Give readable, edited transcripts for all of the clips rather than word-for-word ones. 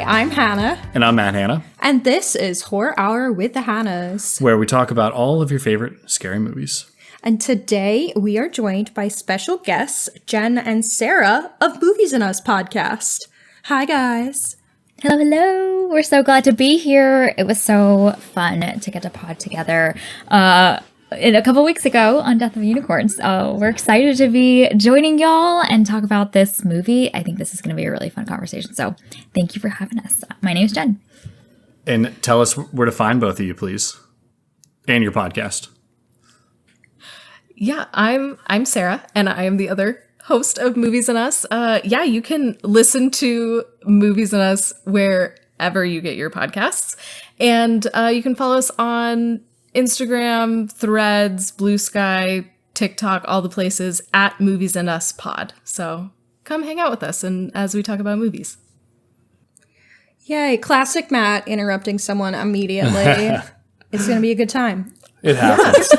I'm Hannah. And I'm Hanna. And this is Horror Hour with the Hannas, where we talk about all of your favorite scary movies. And today we are joined by special guests, Jen and Sarah of Movies and Us podcast. Hi, guys. Hello, hello. We're so glad to be here. It was so fun to get to pod together a couple weeks ago on Death of a Unicorn. So we're excited to be joining y'all and talk about this movie. I think this is going to be a really fun conversation. So thank you for having us. My name is Jen. And tell us where to find both of you, please. And your podcast. Yeah, I'm Sarah, and I am the other host of Movies and Us. You can listen to Movies and Us wherever you get your podcasts. And you can follow us on Instagram, Threads, Blue Sky, TikTok, all the places at Movies and Us Pod. So come hang out with us and as we talk about movies. Yay, classic Matt interrupting someone immediately. It's going to be a good time. It happens.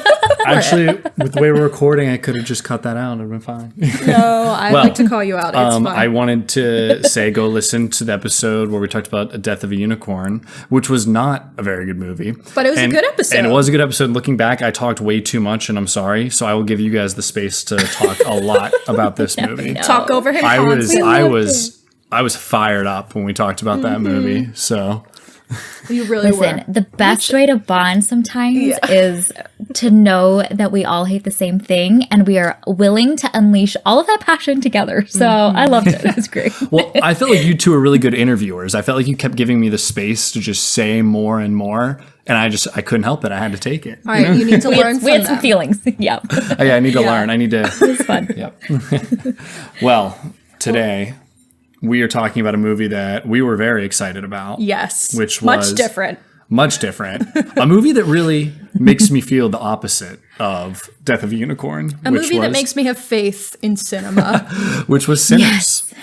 Actually, with the way we're recording, I could have just cut that out. It would have been fine. No, I'd like to call you out. It's fine. I wanted to say go listen to the episode where we talked about A Death of a Unicorn, which was not a very good movie. But it was a good episode. And it was a good episode. Looking back, I talked way too much, and I'm sorry. So I will give you guys the space to talk a lot about this movie. Talk over him. I was fired up when we talked about that movie. So... You really Listen, the best way to bond sometimes is to know that we all hate the same thing and we are willing to unleash all of that passion together. So I loved it. It was great. Well, I felt like you two are really good interviewers. I felt like you kept giving me the space to just say more and more. And I couldn't help it. I had to take it. All right, you need to learn from We had some feelings. Yeah. I need to learn. I need to. It was fun. Yep. Well, today... we are talking about a movie that we were very excited about. Yes. Which was much different. A movie that really makes me feel the opposite of Death of a Unicorn. A movie that makes me have faith in cinema. Which was Sinners.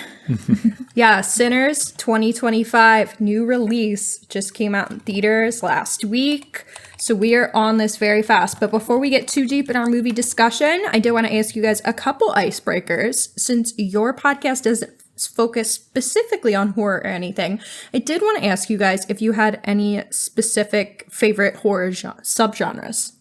Yes. Sinners 2025 new release just came out in theaters last week. So we are on this very fast. But before we get too deep in our movie discussion, I do want to ask you guys a couple icebreakers. Since your podcast doesn't focus specifically on horror or anything, I did want to ask you guys if you had any specific favorite horror subgenres.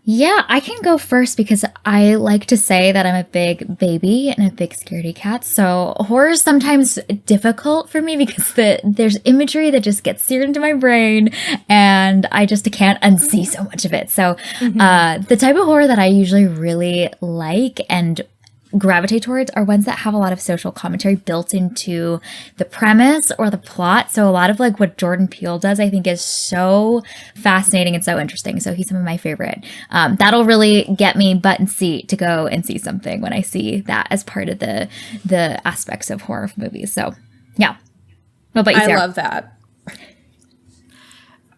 Yeah, I can go first because I like to say that I'm a big baby and a big scaredy cat. So horror is sometimes difficult for me because there's imagery that just gets seared into my brain and I just can't unsee so much of it. So the type of horror that I usually really like and gravitate towards are ones that have a lot of social commentary built into the premise or the plot. So a lot of like what Jordan Peele does, I think is so fascinating and so interesting. So he's some of my favorite. That'll really get me butt and seat to go and see something when I see that as part of the aspects of horror movies. So yeah. What about you, Sarah? I love that.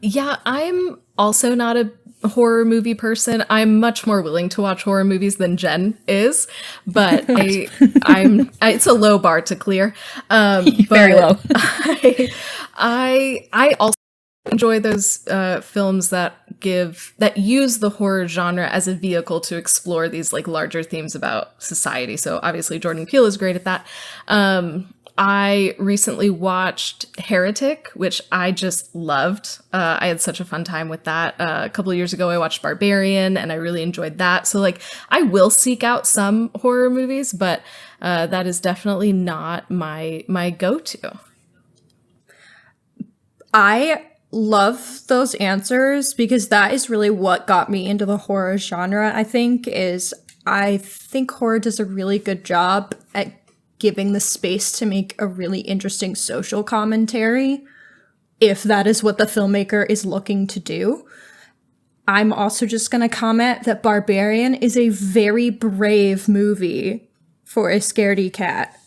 Yeah, I'm also not a horror movie person. I'm much more willing to watch horror movies than Jen is, but it's a low bar to clear. Very low. I also enjoy those films that use the horror genre as a vehicle to explore these like larger themes about society. So obviously Jordan Peele is great at that. I recently watched Heretic, which I just loved. I had such a fun time with that. A couple of years ago, I watched Barbarian, and I really enjoyed that. So, like, I will seek out some horror movies, but that is definitely not my go-to. I love those answers because that is really what got me into the horror genre, I think horror does a really good job at giving the space to make a really interesting social commentary, if that is what the filmmaker is looking to do. I'm also just going to comment that Barbarian is a very brave movie for a scaredy cat.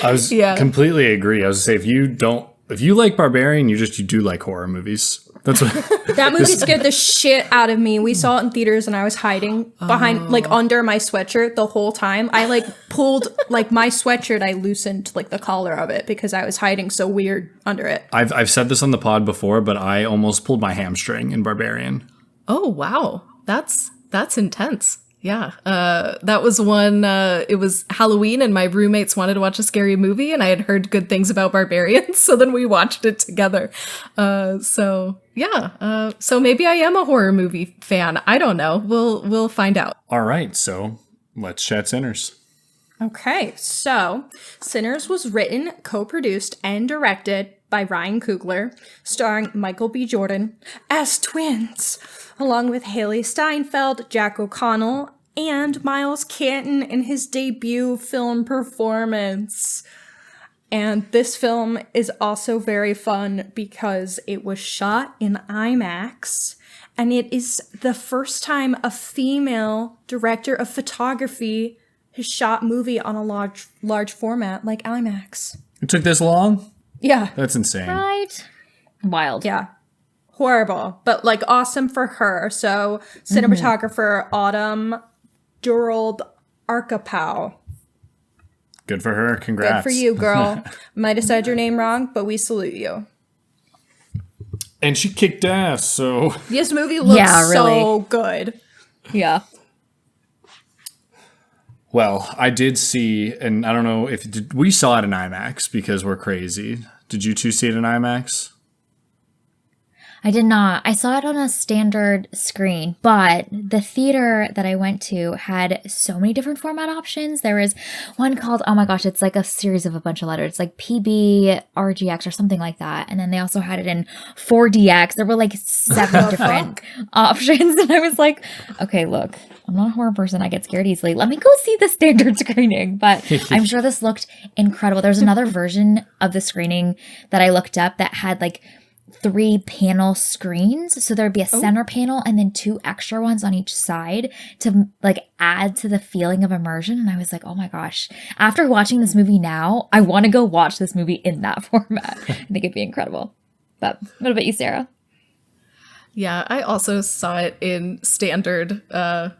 I completely agree. I was going to say, if you like Barbarian, you do like horror movies. That's what that movie scared the shit out of me. We saw it in theaters and I was hiding behind, like under my sweatshirt the whole time. I like pulled like my sweatshirt. I loosened like the collar of it because I was hiding so weird under it. I've said this on the pod before, but I almost pulled my hamstring in Barbarian. Oh, wow. That's intense. Yeah, that was one. It was Halloween, and my roommates wanted to watch a scary movie, and I had heard good things about barbarians, so then we watched it together. So maybe I am a horror movie fan. I don't know. We'll find out. All right, so let's chat Sinners. Okay, so Sinners was written, co-produced, and directed by Ryan Coogler, starring Michael B. Jordan as twins, along with Haley Steinfeld, Jack O'Connell, and Miles Canton in his debut film performance. And this film is also very fun because it was shot in IMAX, and it is the first time a female director of photography has shot movie on a large format like IMAX. It took this long? Yeah. That's insane. Right? Wild. Yeah. Horrible, but like awesome for her. So cinematographer Autumn Durald Arkapow. Good for her. Congrats. Good for you, girl. Might have said your name wrong, but we salute you. And she kicked ass, so... This movie looks so good. Yeah. Well, I did see, and I don't know if... we saw it in IMAX because we're crazy. Did you two see it in IMAX? I did not. I saw it on a standard screen, but the theater that I went to had so many different format options. There was one called, oh my gosh, it's like a series of a bunch of letters. It's like PB, RGX or something like that. And then they also had it in 4DX. There were like 7 different options. And I was like, okay, look, I'm not a horror person. I get scared easily. Let me go see the standard screening. But I'm sure this looked incredible. There's another version of the screening that I looked up that had like 3 panel screens. So there'd be a center panel and then 2 extra ones on each side to like add to the feeling of immersion. And I was like, oh my gosh, after watching this movie now, I want to go watch this movie in that format. I think it'd be incredible. But what about you, Sarah? Yeah, I also saw it in standard. Here's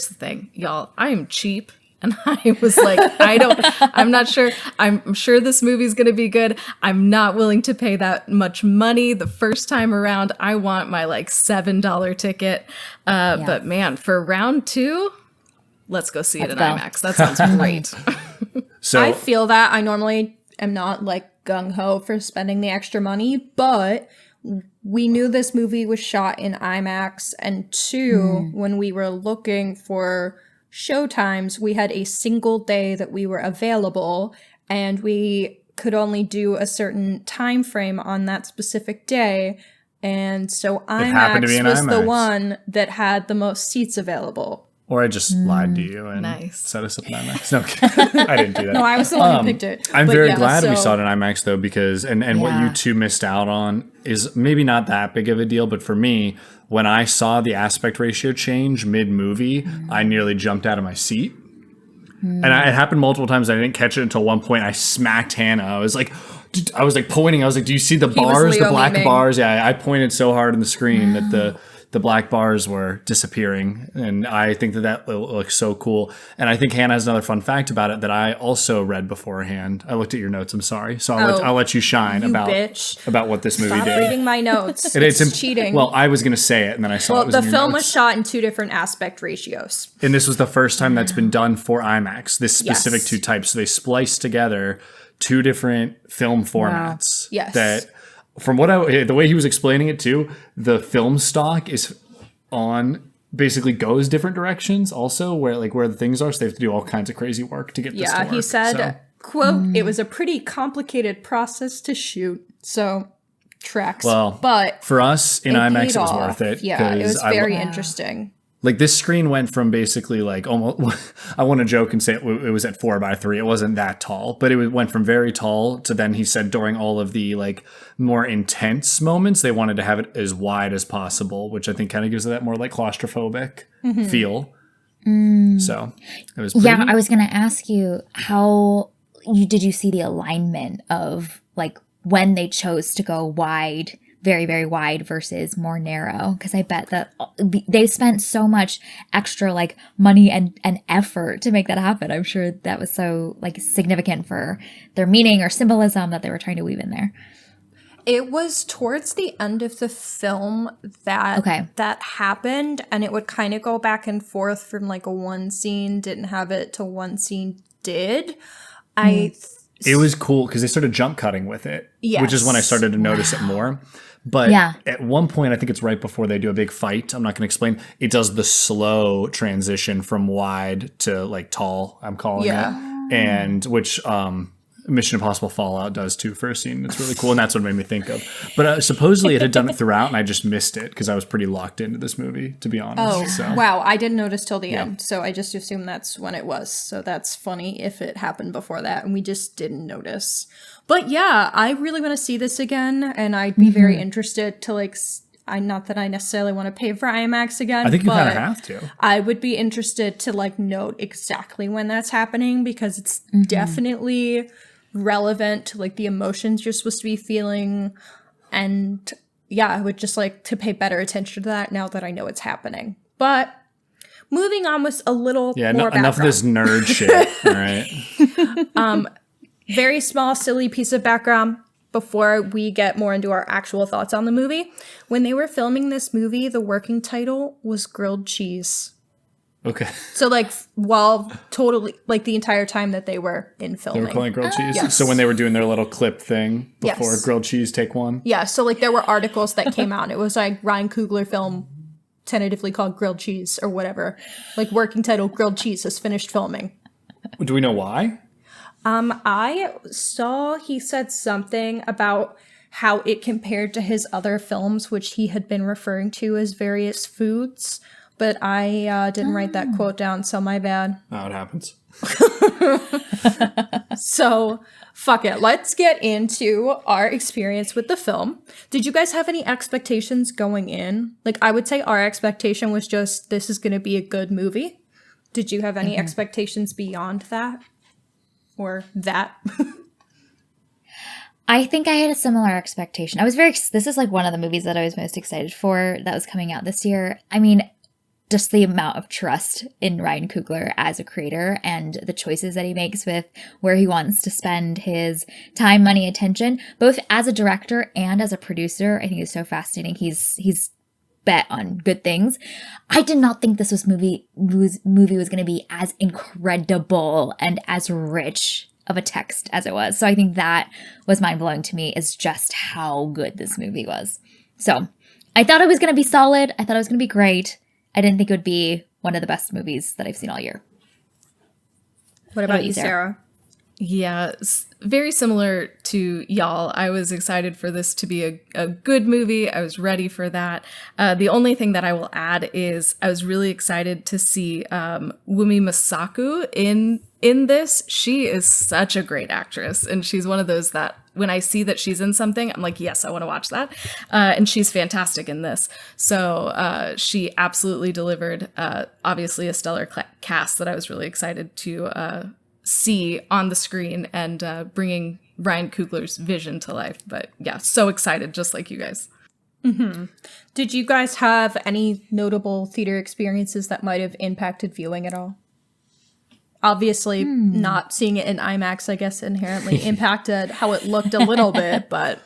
the thing, y'all. I am cheap. And I was like, I'm not sure. I'm sure this movie's going to be good. I'm not willing to pay that much money the first time around. I want my like $7 ticket. But man, for round 2, let's go see it in IMAX. That sounds great. So I feel that. I normally am not like gung-ho for spending the extra money, but we knew this movie was shot in IMAX. And 2, when we were looking for showtimes, we had a single day that we were available, and we could only do a certain time frame on that specific day, and so IMAX was the one that had the most seats available. Or I just lied to you and set us up in IMAX. No, I didn't do that. No, I was the one who picked it. I'm very glad we saw it in IMAX, though, because, and what you two missed out on is maybe not that big of a deal, but for me, when I saw the aspect ratio change mid-movie, I nearly jumped out of my seat. And it happened multiple times. I didn't catch it until one point I smacked Hanna. I was like pointing. I was like, do you see the bars, the black bars? Yeah, I pointed so hard on the screen that the black bars were disappearing. And I think that looks so cool. And I think Hanna has another fun fact about it that I also read beforehand. I looked at your notes. I'm sorry. So I'll let you shine about what this movie did. Stop reading my notes. It's cheating. Well, I was going to say it, and then I saw it was in your film notes. was shot in 2 different aspect ratios. And this was the first time that's been done for IMAX, this specific 2 types. So they spliced together 2 different film formats. Yes. That, from what the way he was explaining it too, the film stock is basically goes different directions also, where the things are. So they have to do all kinds of crazy work to get this to work. He said, quote, it was a pretty complicated process to shoot. So tracks. Well, but for us in IMAX, it was worth it. Yeah, it was very interesting. Like, this screen went from basically like almost, I want to joke and say it was at 4x3. It wasn't that tall, but it went from very tall to then he said during all of the like more intense moments, they wanted to have it as wide as possible, which I think kind of gives it that more like claustrophobic feel. So it was pretty neat. I was going to ask you, did you see the alignment of like when they chose to go wide, very, very wide versus more narrow? Because I bet that they spent so much extra like money and effort to make that happen. I'm sure that was so like significant for their meaning or symbolism that they were trying to weave in there. It was towards the end of the film that that happened, and it would kind of go back and forth from like a one scene didn't have it to one scene did. It was cool because they started jump cutting with it, which is when I started to notice it more. But at one point, I think it's right before they do a big fight. I'm not going to explain. It does the slow transition from wide to like tall, I'm calling it. And which Mission Impossible Fallout does too for a scene. It's really cool. And that's what it made me think of. But supposedly it had done it throughout and I just missed it because I was pretty locked into this movie, to be honest. Wow. I didn't notice till the end. So I just assumed that's when it was. So that's funny if it happened before that and we just didn't notice. But yeah, I really want to see this again. And I'd be very interested to like... not that I necessarily want to pay for IMAX again. I think you kind of have to. I would be interested to like note exactly when that's happening because it's definitely relevant to like the emotions you're supposed to be feeling. And yeah, I would just like to pay better attention to that now that I know it's happening. But moving on with a little more enough of this nerd shit. All right. Very small, silly piece of background. Before we get more into our actual thoughts on the movie, when they were filming this movie, the working title was grilled cheese. Okay. So like totally like the entire time that they were in filming. They were calling it grilled cheese? Yes. So when they were doing their little clip thing before grilled cheese take one? Yeah, so like there were articles that came out. It was like Ryan Coogler film tentatively called grilled cheese or whatever. Like working title grilled cheese has finished filming. Do we know why? I saw he said something about how it compared to his other films, which he had been referring to as various foods, but I didn't write that quote down, so my bad. Oh, it happens. So, fuck it. Let's get into our experience with the film. Did you guys have any expectations going in? Like, I would say our expectation was just, this is going to be a good movie. Did you have any expectations beyond that? Or that? I think I had a similar expectation. This is like one of the movies that I was most excited for that was coming out this year. I mean, just the amount of trust in Ryan Coogler as a creator and the choices that he makes with where he wants to spend his time, money, attention, both as a director and as a producer, I think is so fascinating. He's bet on good things. I did not think this movie was going to be as incredible and as rich of a text as it was. So I think that was mind-blowing to me, is just how good this movie was. So I thought it was going to be solid. I thought it was going to be great. I didn't think it would be one of the best movies that I've seen all year. What about you, Sarah? Yeah, very similar to y'all. I was excited for this to be a good movie. I was ready for that. The only thing that I will add is I was really excited to see Wumi Masaku in this. She is such a great actress, and she's one of those that when I see that she's in something, I'm like, yes, I want to watch that. And she's fantastic in this. So she absolutely delivered, obviously a stellar cast that I was really excited to see on the screen and bringing Ryan Coogler's vision to life. But yeah, so excited, just like you guys. Did you guys have any notable theater experiences that might have impacted viewing at all? Obviously, not seeing it in IMAX, I guess, inherently impacted how it looked a little bit, but...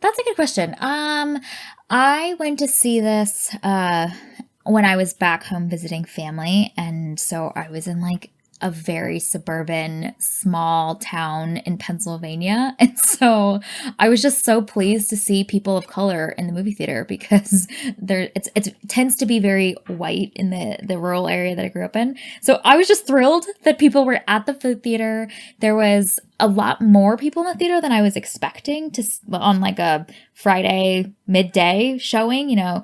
That's a good question. I went to see this when I was back home visiting family, and so I was in like a very suburban small town in Pennsylvania, and so I was just so pleased to see people of color in the movie theater because it tends to be very white in the rural area that I grew up in. So I was just thrilled that people were at the theater. There was a lot more people in the theater than I was expecting on like a Friday midday showing, you know.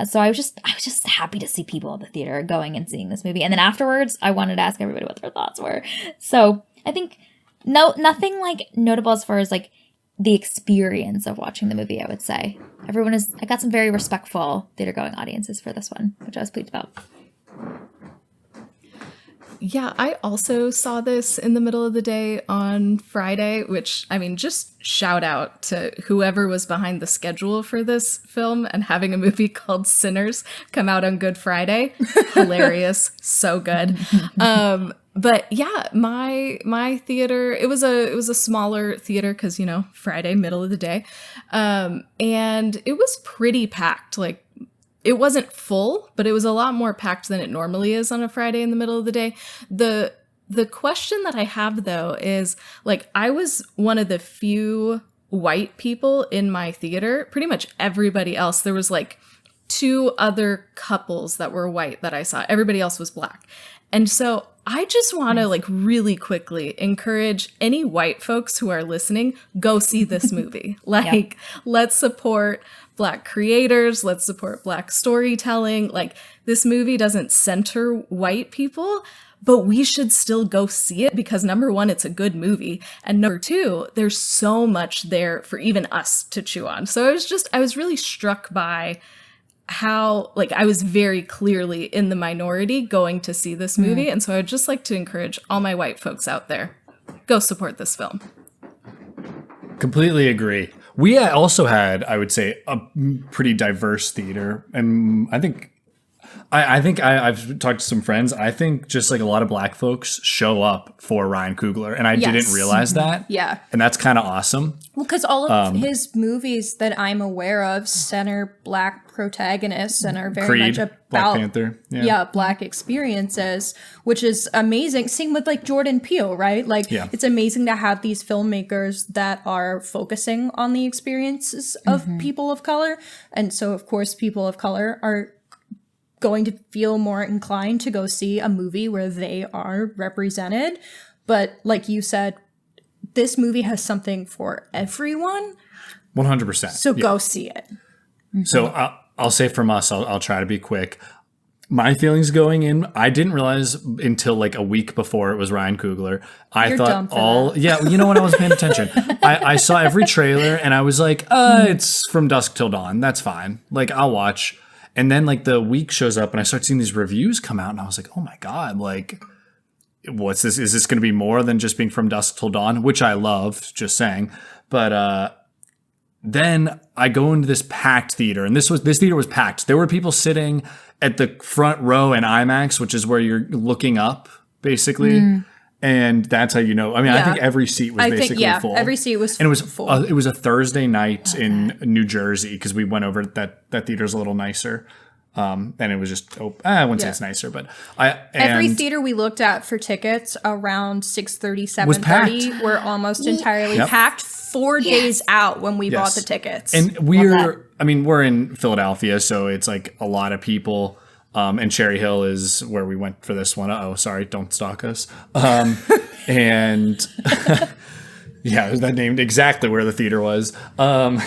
So I was just happy to see people at the theater going and seeing this movie. And then afterwards, I wanted to ask everybody what their thoughts were. So I think nothing like notable as far as like the experience of watching the movie, I would say. I got some very respectful theater going audiences for this one, which I was pleased about. Yeah, I also saw this in the middle of the day on Friday, which, I mean, just shout out to whoever was behind the schedule for this film and having a movie called Sinners come out on Good Friday. Hilarious. So good. But yeah, my theater, it was a smaller theater because, Friday, middle of the day. And it was pretty packed. Like, it wasn't full, but it was a lot more packed than it normally is on a Friday in the middle of the day. The question that I have, though, is, like, I was one of the few white people in my theater. Pretty much everybody else, there was like 2 other couples that were white that I saw. Everybody else was black. And so I just want to, like, really quickly encourage any white folks who are listening, go see this movie. Like, let's support Black creators. Let's support Black storytelling. Like, this movie doesn't center white people, but we should still go see it because, number one, it's a good movie. And number 2, there's so much there for even us to chew on. So I was really struck by how, like, I was very clearly in the minority going to see this movie. And so I'd just like to encourage all my white folks out there, go support this film. Completely agree. We also had, I would say, a pretty diverse theater. And I think I've talked to some friends. I think just like a lot of black folks show up for Ryan Coogler, and I didn't realize that. Yeah. And that's kind of awesome. Well, because all of his movies that I'm aware of center black protagonists and are very Creed, much about Black Panther. black experiences, which is amazing. Same with like Jordan Peele, right? Like it's amazing to have these filmmakers that are focusing on the experiences of people of color. And so, of course, people of color are going to feel more inclined to go see a movie where they are represented. But like you said, this movie has something for everyone. 100%. So go see it. So I'll say from us, I'll try to be quick. My feelings going in, I didn't realize until like a week before it was Ryan Coogler. You're dumb for that. Yeah, you know what? I wasn't paying attention. I saw every trailer and I was like, it's From Dusk Till Dawn. That's fine. Like, I'll watch. And then like the week shows up and I start seeing these reviews come out and I was like, oh my God, like, what's this? Is this going to be more than just being From Dusk Till Dawn, which I love, just saying. But then I go into this packed theater, and this theater was packed. There were people sitting at the front row in IMAX, which is where you're looking up, basically. And that's how you know. I mean, I think every seat was basically full. Every seat was and it was full. It was a Thursday night in New Jersey because we went over that theater's a little nicer. And it was just, I wouldn't say it's nicer, but every theater we looked at for tickets around 6:30, was 7:30 were almost entirely packed 4 days out when we bought the tickets. And we're in Philadelphia, so it's like a lot of people. And Cherry Hill is where we went for this one. Sorry, don't stalk us. And yeah, that named exactly where the theater was. And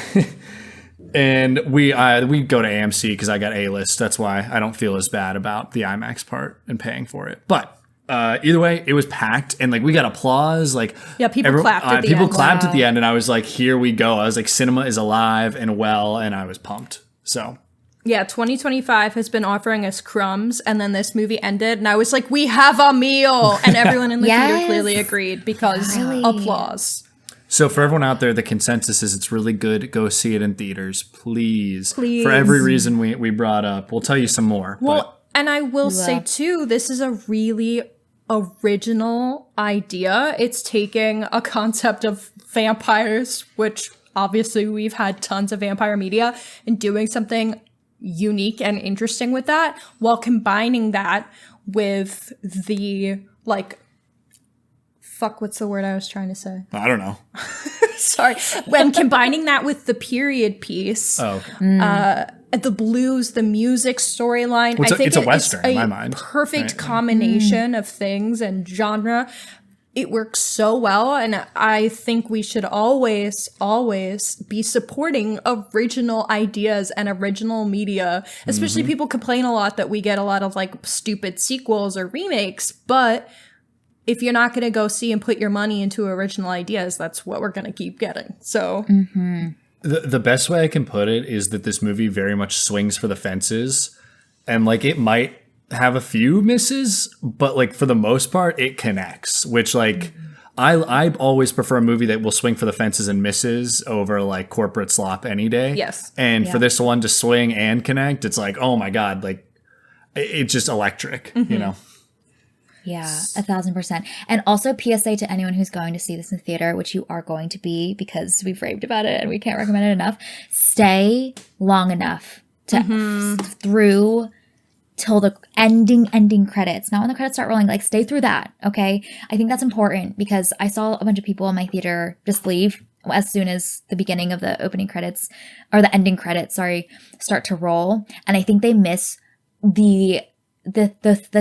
we go to AMC because I got A-list. That's why I don't feel as bad about the IMAX part and paying for it. But either way, it was packed and like we got applause. Like people clapped at the end. People clapped at the end, and I was like, "Here we go!" I was like, "Cinema is alive and well," and I was pumped. So. Yeah, 2025 has been offering us crumbs, and then this movie ended, and I was like, we have a meal! And everyone in the theater clearly agreed because applause. So for everyone out there, the consensus is it's really good. Go see it in theaters, please. For every reason we brought up. We'll tell you some more. Well, and I will say, too, this is a really original idea. It's taking a concept of vampires, which obviously we've had tons of vampire media, and doing something unique and interesting with that, while combining that with the what's the word I was trying to say? I don't know. Sorry. When combining that with the period piece, the blues, the music storyline, I think it's a Western in my mind. Perfect combination of things and genre. It works so well, and I think we should always, always be supporting original ideas and original media. Especially people complain a lot that we get a lot of like stupid sequels or remakes, but if you're not going to go see and put your money into original ideas, that's what we're going to keep getting. So the best way I can put it is that this movie very much swings for the fences, and like it might have a few misses, but like for the most part it connects, which like I always prefer a movie that will swing for the fences and misses over like corporate slop any day. Yes. And for this one to swing and connect, it's like, oh my God, like it's just electric, you know? Yeah, 1,000%. And also PSA to anyone who's going to see this in the theater, which you are going to be because we've raved about it and we can't recommend it enough. Stay long enough to through till the ending credits. Not when the credits start rolling, like stay through that, okay? I think that's important because I saw a bunch of people in my theater just leave as soon as the beginning of the opening credits or the ending credits, start to roll. And I think they miss the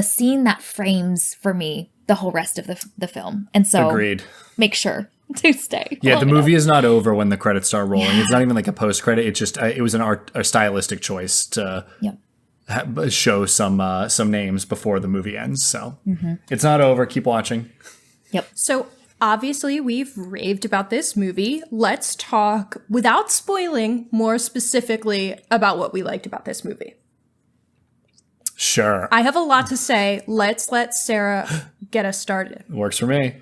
scene that frames for me the whole rest of the film. And so Agreed. Make sure to stay. Yeah, the movie is not over when the credits start rolling. It's not even like a post credit. It's just it was a stylistic choice to show some names before the movie ends. So it's not over. Keep watching. Yep. So obviously we've raved about this movie. Let's talk without spoiling more specifically about what we liked about this movie. Sure. I have a lot to say. Let's let Sarah get us started. Works for me.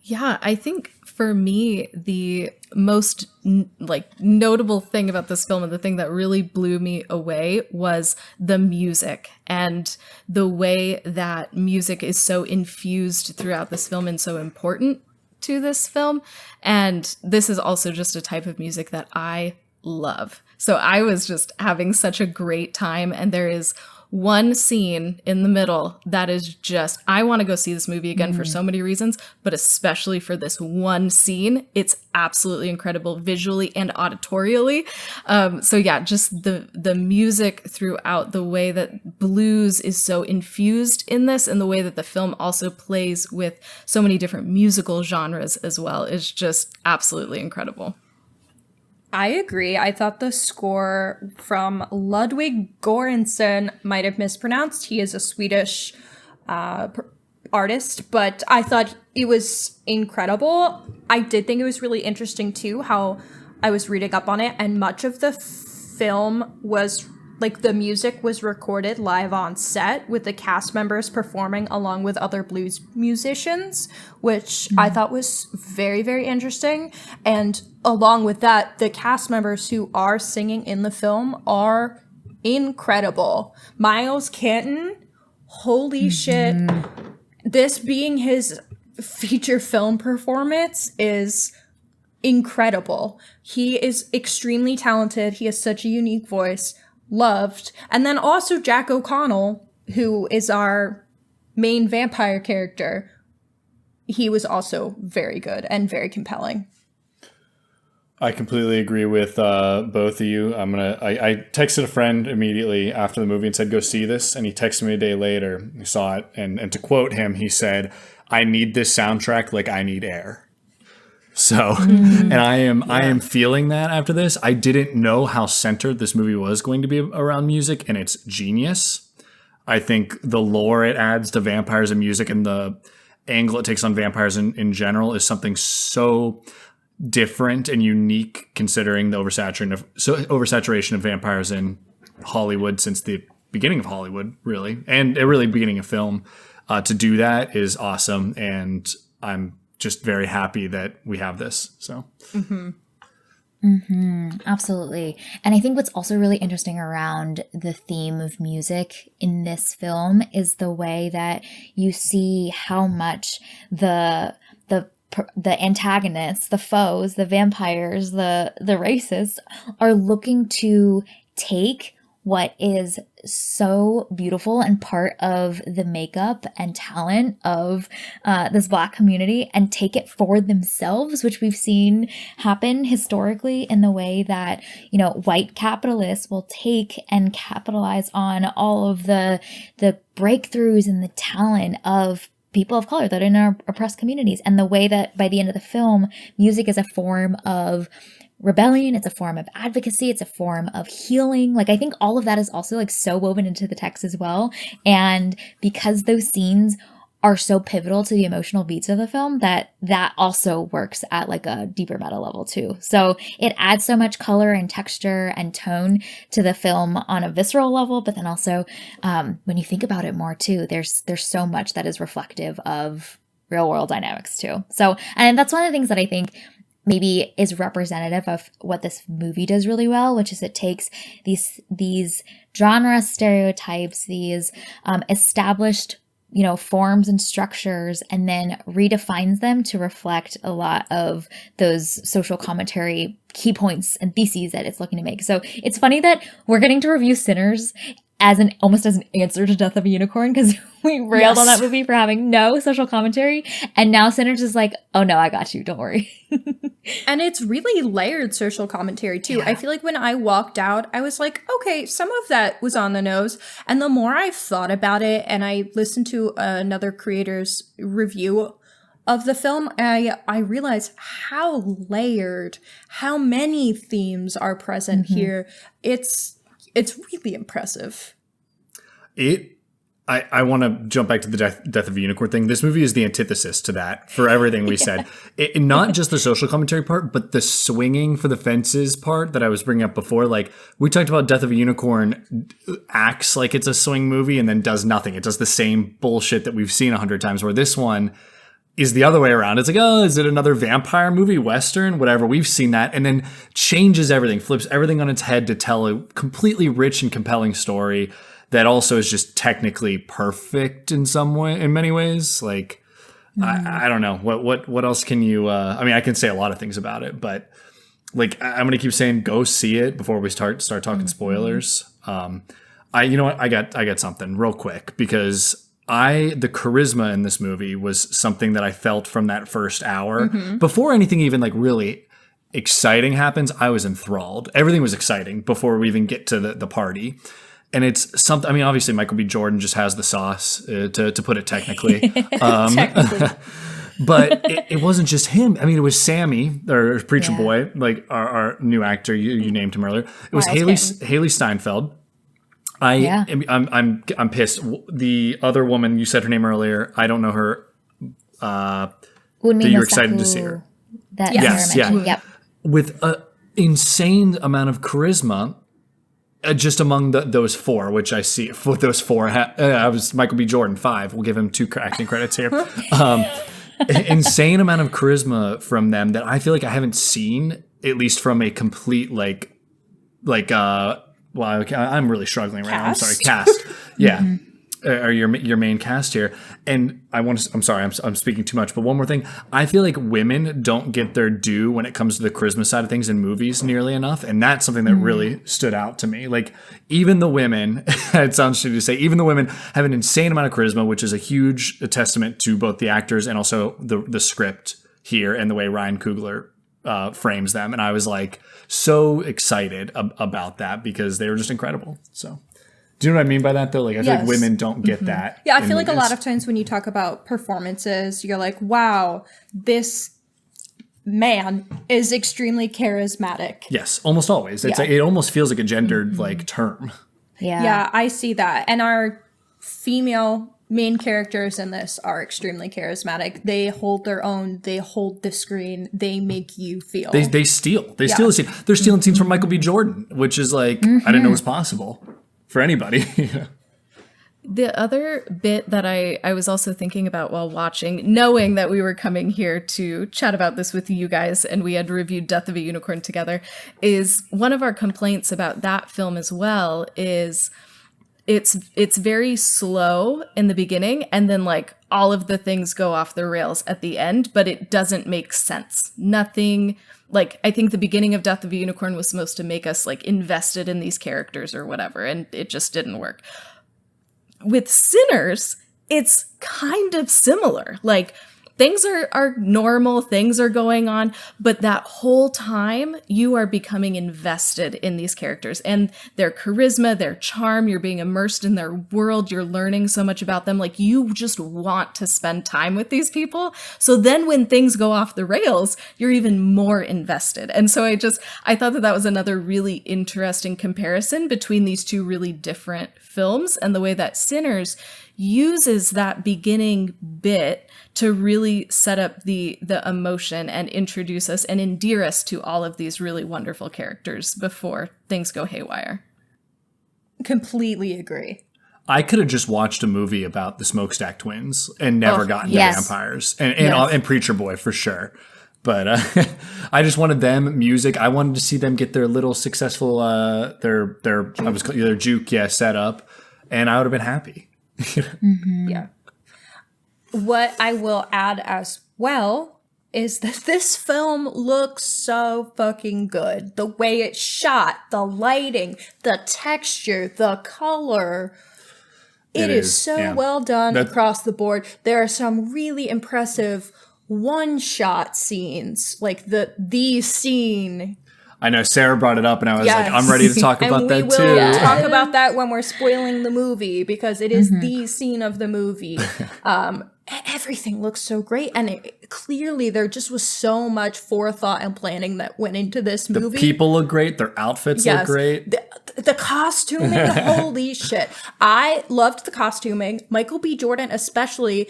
Yeah, I think for me, the most notable thing about this film and the thing that really blew me away was the music and the way that music is so infused throughout this film and so important to this film. And this is also just a type of music that I love. So I was just having such a great time. And there is one scene in the middle that is just, I want to go see this movie again for so many reasons, but especially for this one scene. It's absolutely incredible visually and auditorially. So yeah, just the music throughout, the way that blues is so infused in this and the way that the film also plays with so many different musical genres as well is just absolutely incredible. I agree. I thought the score from Ludwig Göransson might have mispronounced. He is a Swedish artist, but I thought it was incredible. I did think it was really interesting, too, how I was reading up on it, and much of the film was, the music was recorded live on set with the cast members performing along with other blues musicians, which I thought was very, very interesting. And along with that, the cast members who are singing in the film are incredible. Miles Canton, holy shit. This being his feature film performance is incredible. He is extremely talented. He has such a unique voice. Loved. And then also Jack O'Connell, who is our main vampire character. He was also very good and very compelling. I completely agree with both of you. I texted a friend immediately after the movie and said, go see this. And he texted me a day later. He saw it. And to quote him, he said, I need this soundtrack like I need air. So, and I am feeling that after this. I didn't know how centered this movie was going to be around music, and it's genius. I think the lore it adds to vampires and music and the angle it takes on vampires in general is something so different and unique considering the oversaturation of vampires in Hollywood since the beginning of Hollywood, really, and really beginning of film. To do that is awesome, and I'm just very happy that we have this. So, absolutely. And I think what's also really interesting around the theme of music in this film is the way that you see how much the antagonists, the foes, the vampires, the racists are looking to take what is so beautiful and part of the makeup and talent of this Black community and take it for themselves, which we've seen happen historically in the way that, white capitalists will take and capitalize on all of the breakthroughs and the talent of people of color that are in our oppressed communities. And the way that by the end of the film, music is a form of rebellion, it's a form of advocacy, it's a form of healing. I think all of that is also so woven into the text as well. And because those scenes are so pivotal to the emotional beats of the film, that also works at a deeper meta level too. So it adds so much color and texture and tone to the film on a visceral level, but then also when you think about it more too, there's so much that is reflective of real world dynamics too. So, and that's one of the things that I think maybe is representative of what this movie does really well, which is it takes these genre stereotypes, these established, forms and structures, and then redefines them to reflect a lot of those social commentary key points and theses that it's looking to make. So it's funny that we're getting to review Sinners almost as an answer to Death of a Unicorn, because we railed on that movie for having no social commentary, and now Sinners is like, oh no, I got you, don't worry. And it's really layered social commentary too. I feel like when I walked out, I was like, okay, some of that was on the nose. And the more I thought about it and I listened to another creator's review of the film, I realized how layered, how many themes are present here. It's really impressive. I want to jump back to the death of a unicorn thing. This movie is the antithesis to that for everything we said. Not just the social commentary part, but the swinging for the fences part that I was bringing up before. Like, we talked about Death of a Unicorn acts like it's a swing movie and then does nothing. It does the same bullshit that we've seen 100 times, where this one is the other way around. It's like, oh, is it another vampire movie, Western, whatever? We've seen that. And then changes everything, flips everything on its head to tell a completely rich and compelling story that also is just technically perfect in many ways. Like, I don't know. What else can you, I can say a lot of things about it, but like, I'm going to keep saying, go see it before we start talking spoilers. You know what? I got something real quick, because the charisma in this movie was something that I felt from that first hour. Before anything even like really exciting happens, I was enthralled. Everything was exciting before we even get to the party. And it's something, obviously Michael B. Jordan just has the sauce, to put it technically. But it wasn't just him. It was Sammy, or Preacher Boy, like our new actor. You named him earlier. It was Haley Steinfeld. I'm pissed. The other woman, you said her name earlier. I don't know her. That you're excited to see her. Yes. Yep. With an insane amount of charisma, just among those four, which I see. For those four, I was Michael B. Jordan 5. We'll give him 2 acting credits here. Insane amount of charisma from them that I feel like I haven't seen, at least from a complete well, I'm really struggling right now. I'm sorry, cast. Yeah. Or your main cast here. And I'm sorry, I'm speaking too much, but one more thing. I feel like women don't get their due when it comes to the charisma side of things in movies nearly enough. And that's something that really stood out to me. Like, even the women, it sounds shitty to say, even the women have an insane amount of charisma, which is a huge testament to both the actors and also the script here and the way Ryan Coogler frames them. And I was like so excited about that, because they were just incredible. So, do you know what I mean by that though? Like, I feel like women don't get that. Yeah, I feel like a lot of times when you talk about performances, you're like, wow, this man is extremely charismatic. Yes, almost always. It almost feels like a gendered term. Yeah, I see that. And our female main characters in this are extremely charismatic. They hold their own. They hold the screen. They make you feel. They steal. They steal the scene. They're stealing scenes from Michael B. Jordan, which is like, I didn't know was possible for anybody. The other bit that I was also thinking about while watching, knowing that we were coming here to chat about this with you guys and we had reviewed Death of a Unicorn together, is one of our complaints about that film as well is it's very slow in the beginning, and then like all of the things go off the rails at the end, but it doesn't make sense. Nothing. Like, I think the beginning of Death of a Unicorn was supposed to make us like invested in these characters or whatever, and it just didn't work. With Sinners, it's kind of similar. Like, things are normal, things are going on, but that whole time you are becoming invested in these characters and their charisma, their charm. You're being immersed in their world. You're learning so much about them. Like, you just want to spend time with these people. So then when things go off the rails, you're even more invested. And so I thought that was another really interesting comparison between these two really different films, and the way that Sinners uses that beginning bit to really set up the emotion and introduce us and endear us to all of these really wonderful characters before things go haywire. Completely agree. I could have just watched a movie about the Smokestack Twins and never gotten to vampires and Preacher Boy for sure. But I just wanted them music. I wanted to see them get their little successful their juke set up, and I would have been happy. Yeah. What I will add as well is that this film looks so fucking good. The way it's shot, the lighting, the texture, the color. It is so well done across the board. There are some really impressive one-shot scenes, like the scene. I know Sarah brought it up, and I was like, I'm ready to talk about that too. We will talk about that when we're spoiling the movie, because it is the scene of the movie. Everything looks so great, and clearly there just was so much forethought and planning that went into this movie. The people look great. Their outfits look great. The costuming, holy shit. I loved the costuming. Michael B. Jordan especially.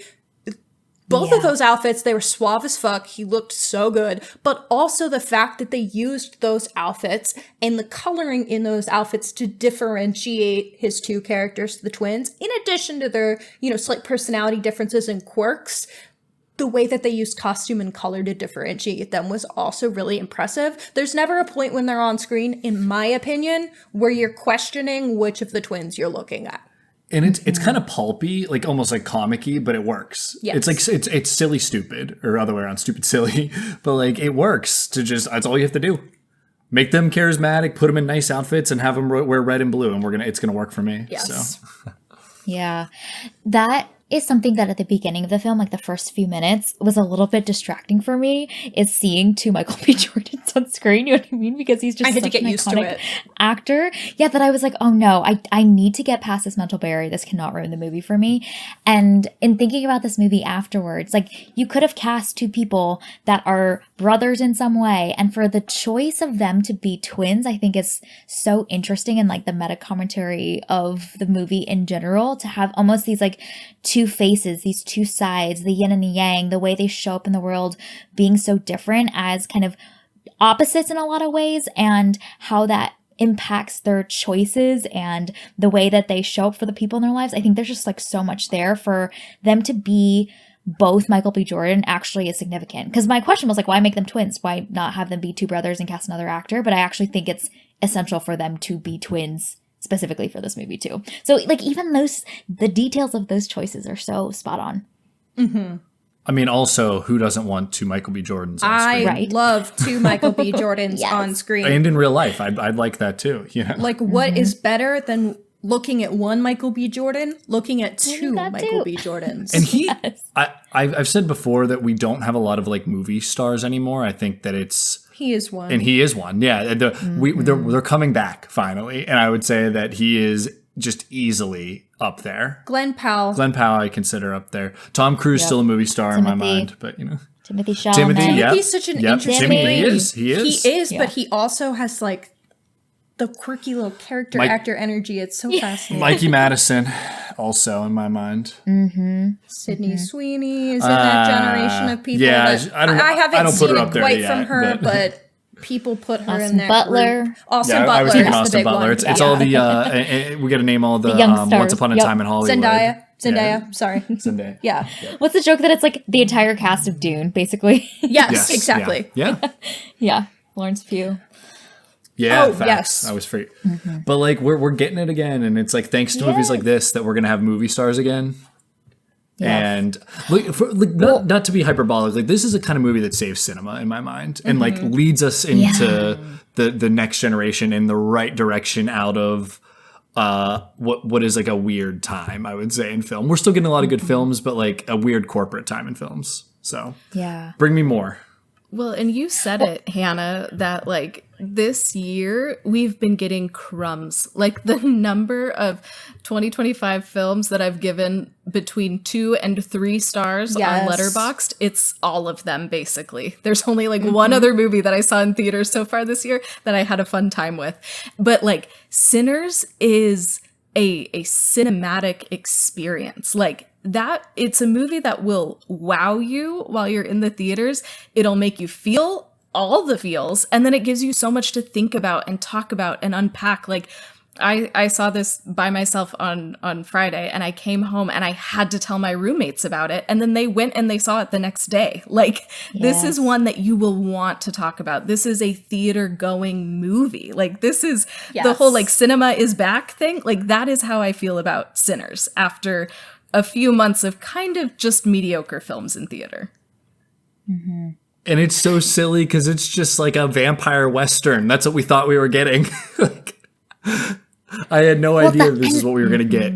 Both of those outfits, they were suave as fuck. He looked so good. But also the fact that they used those outfits and the coloring in those outfits to differentiate his two characters, the twins, in addition to their, slight personality differences and quirks. The way that they used costume and color to differentiate them was also really impressive. There's never a point when they're on screen, in my opinion, where you're questioning which of the twins you're looking at. And it's kind of pulpy, like almost like comic-y, but it works. Yes. It's like it's silly stupid, or other way around, stupid silly. But like it works to that's all you have to do. Make them charismatic, put them in nice outfits, and have them wear red and blue, and it's gonna work for me. Yes. So. Yeah. That is something that at the beginning of the film, like the first few minutes, was a little bit distracting for me. Is seeing two Michael B. Jordans on screen, you know what I mean? Because he's just such an iconic actor. Yeah, that I was like, oh no, I need to get past this mental barrier. This cannot ruin the movie for me. And in thinking about this movie afterwards, like you could have cast two people that are brothers in some way. And for the choice of them to be twins, I think is so interesting, and like the meta commentary of the movie in general, to have almost these like two faces, these two sides, the yin and the yang, the way they show up in the world being so different as kind of opposites in a lot of ways, and how that impacts their choices and the way that they show up for the people in their lives. I think there's just like so much there for them to be both Michael B. Jordan actually is significant. Because my question was like, why make them twins? Why not have them be two brothers and cast another actor? But I actually think it's essential for them to be twins specifically for this movie too. So like even the details of those choices are so spot on. Mm-hmm. I mean, also, who doesn't want two Michael B. Jordans on screen? I love two Michael B. Jordans on screen. And in real life, I'd like that too. Like, what is better than looking at one Michael B. Jordan, looking at two Michael B. Jordans? And I've said before that we don't have a lot of like movie stars anymore. I think that he is one. And he is one. Yeah. They're coming back finally. And I would say that he is just easily up there. Glenn Powell I consider up there. Tom Cruise still a movie star in my mind, but Timothy Chalamet. Timothy's such an interesting He is. But he also has like the quirky little character actor energy. It's so fascinating. Mikey Madison also in my mind. Sydney Sweeney is in that generation of people. Yeah, I haven't seen it quite from her, but people put her in that Butler. group. Austin Butler. I was thinking Austin Austin Butler. It's all the we got to name all the Once Upon a Time in Hollywood. Zendaya. Sorry. Zendaya. Yeah. What's the joke that it's like the entire cast of Dune, basically? Yes, exactly. Yeah. Yeah. Lawrence Pugh. Yeah, facts. Yes. I was free. But like we're getting it again, and it's like thanks to movies like this that we're gonna have movie stars again. And not to be hyperbolic, like this is a kind of movie that saves cinema in my mind, and like leads us into the next generation in the right direction out of what is like a weird time, I would say, in film. We're still getting a lot of good films, but like a weird corporate time in films. So bring me more. Well, and you said it, Hannah, that like this year we've been getting crumbs. Like the number of 2025 films that I've given between 2 and 3 stars on Letterboxd, it's all of them basically. There's only like one other movie that I saw in theaters so far this year that I had a fun time with. But like Sinners is a cinematic experience. Like that, it's a movie that will wow you while you're in the theaters. It'll make you feel all the feels, and then it gives you so much to think about and talk about and unpack. Like I saw this by myself on Friday, and I came home and I had to tell my roommates about it, and then they went and they saw it the next day. Like, this is one that you will want to talk about. This is a theater going movie. Like, this is the whole like cinema is back thing. Like, that is how I feel about Sinners after a few months of kind of just mediocre films in theater. And it's so silly because it's just like a vampire Western. That's what we thought we were getting. Like, I had no idea this is what we were going to get.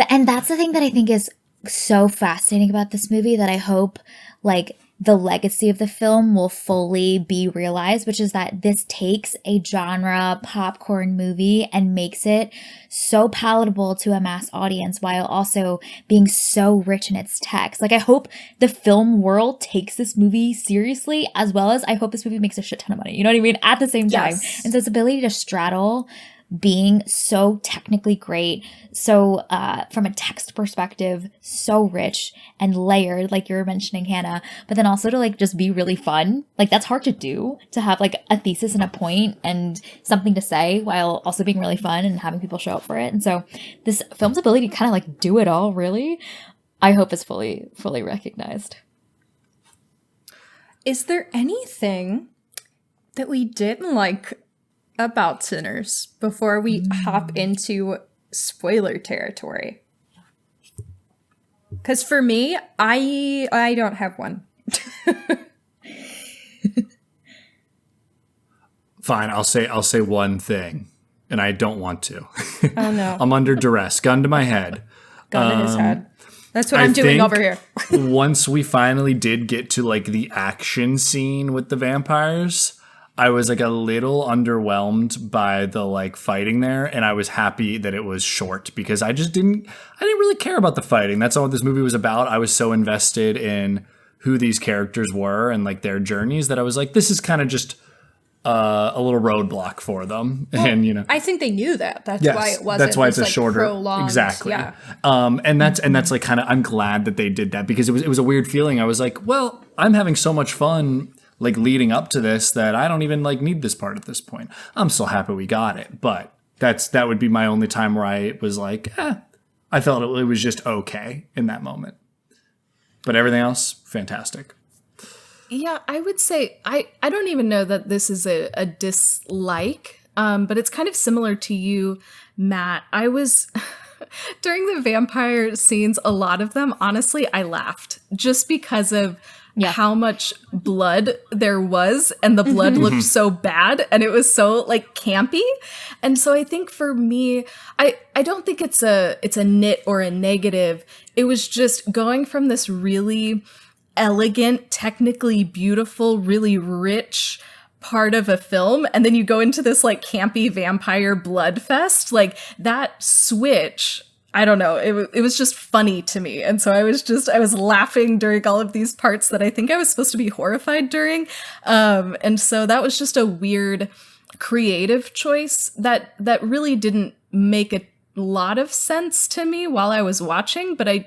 And that's the thing that I think is so fascinating about this movie, that I hope like the legacy of the film will fully be realized, which is that this takes a genre popcorn movie and makes it so palatable to a mass audience while also being so rich in its text. Like, I hope the film world takes this movie seriously, as well as I hope this movie makes a shit ton of money. You know what I mean? At the same time. And so its ability to straddle being so technically great, so from a text perspective, so rich and layered, like you were mentioning, Hannah, but then also to like just be really fun. Like, that's hard to do, to have like a thesis and a point and something to say while also being really fun and having people show up for it. And so this film's ability to kind of like do it all, really, I hope is fully recognized. Is there anything that we didn't like about Sinners before we hop into spoiler territory? Because for me, I don't have one. Fine, I'll say one thing, and I don't want to. Oh no. I'm under duress. Gun to my head. Gun to his head. That's what I'm doing over here. Once we finally did get to like the action scene with the vampires, I was like a little underwhelmed by the like fighting there, and I was happy that it was short because I didn't really care about the fighting. That's all what this movie was about. I was so invested in who these characters were and like their journeys that I was like, this is kind of just a little roadblock for them. Well, and you know, I think they knew that. That's why it wasn't. That's why it's a like shorter, prolonged, exactly. Yeah. And that's like kind of, I'm glad that they did that because it was a weird feeling. I was like, well, I'm having so much fun like leading up to this that I don't even like need this part at this point. I'm still happy we got it, but that would be my only time where I was like, I felt it was just okay in that moment. But everything else, fantastic. Yeah, I would say I don't even know that this is a dislike, but it's kind of similar to you, Matt. I was during the vampire scenes, a lot of them, honestly, I laughed just because of how much blood there was, and the blood looked so bad and it was so like campy. And so I think for me, I don't think it's a nit or a negative. It was just going from this really elegant, technically beautiful, really rich part of a film, and then you go into this like campy vampire blood fest. Like, that switch, I don't know, it was just funny to me. And so I was laughing during all of these parts that I think I was supposed to be horrified during. And so that was just a weird creative choice that really didn't make a lot of sense to me while I was watching, but I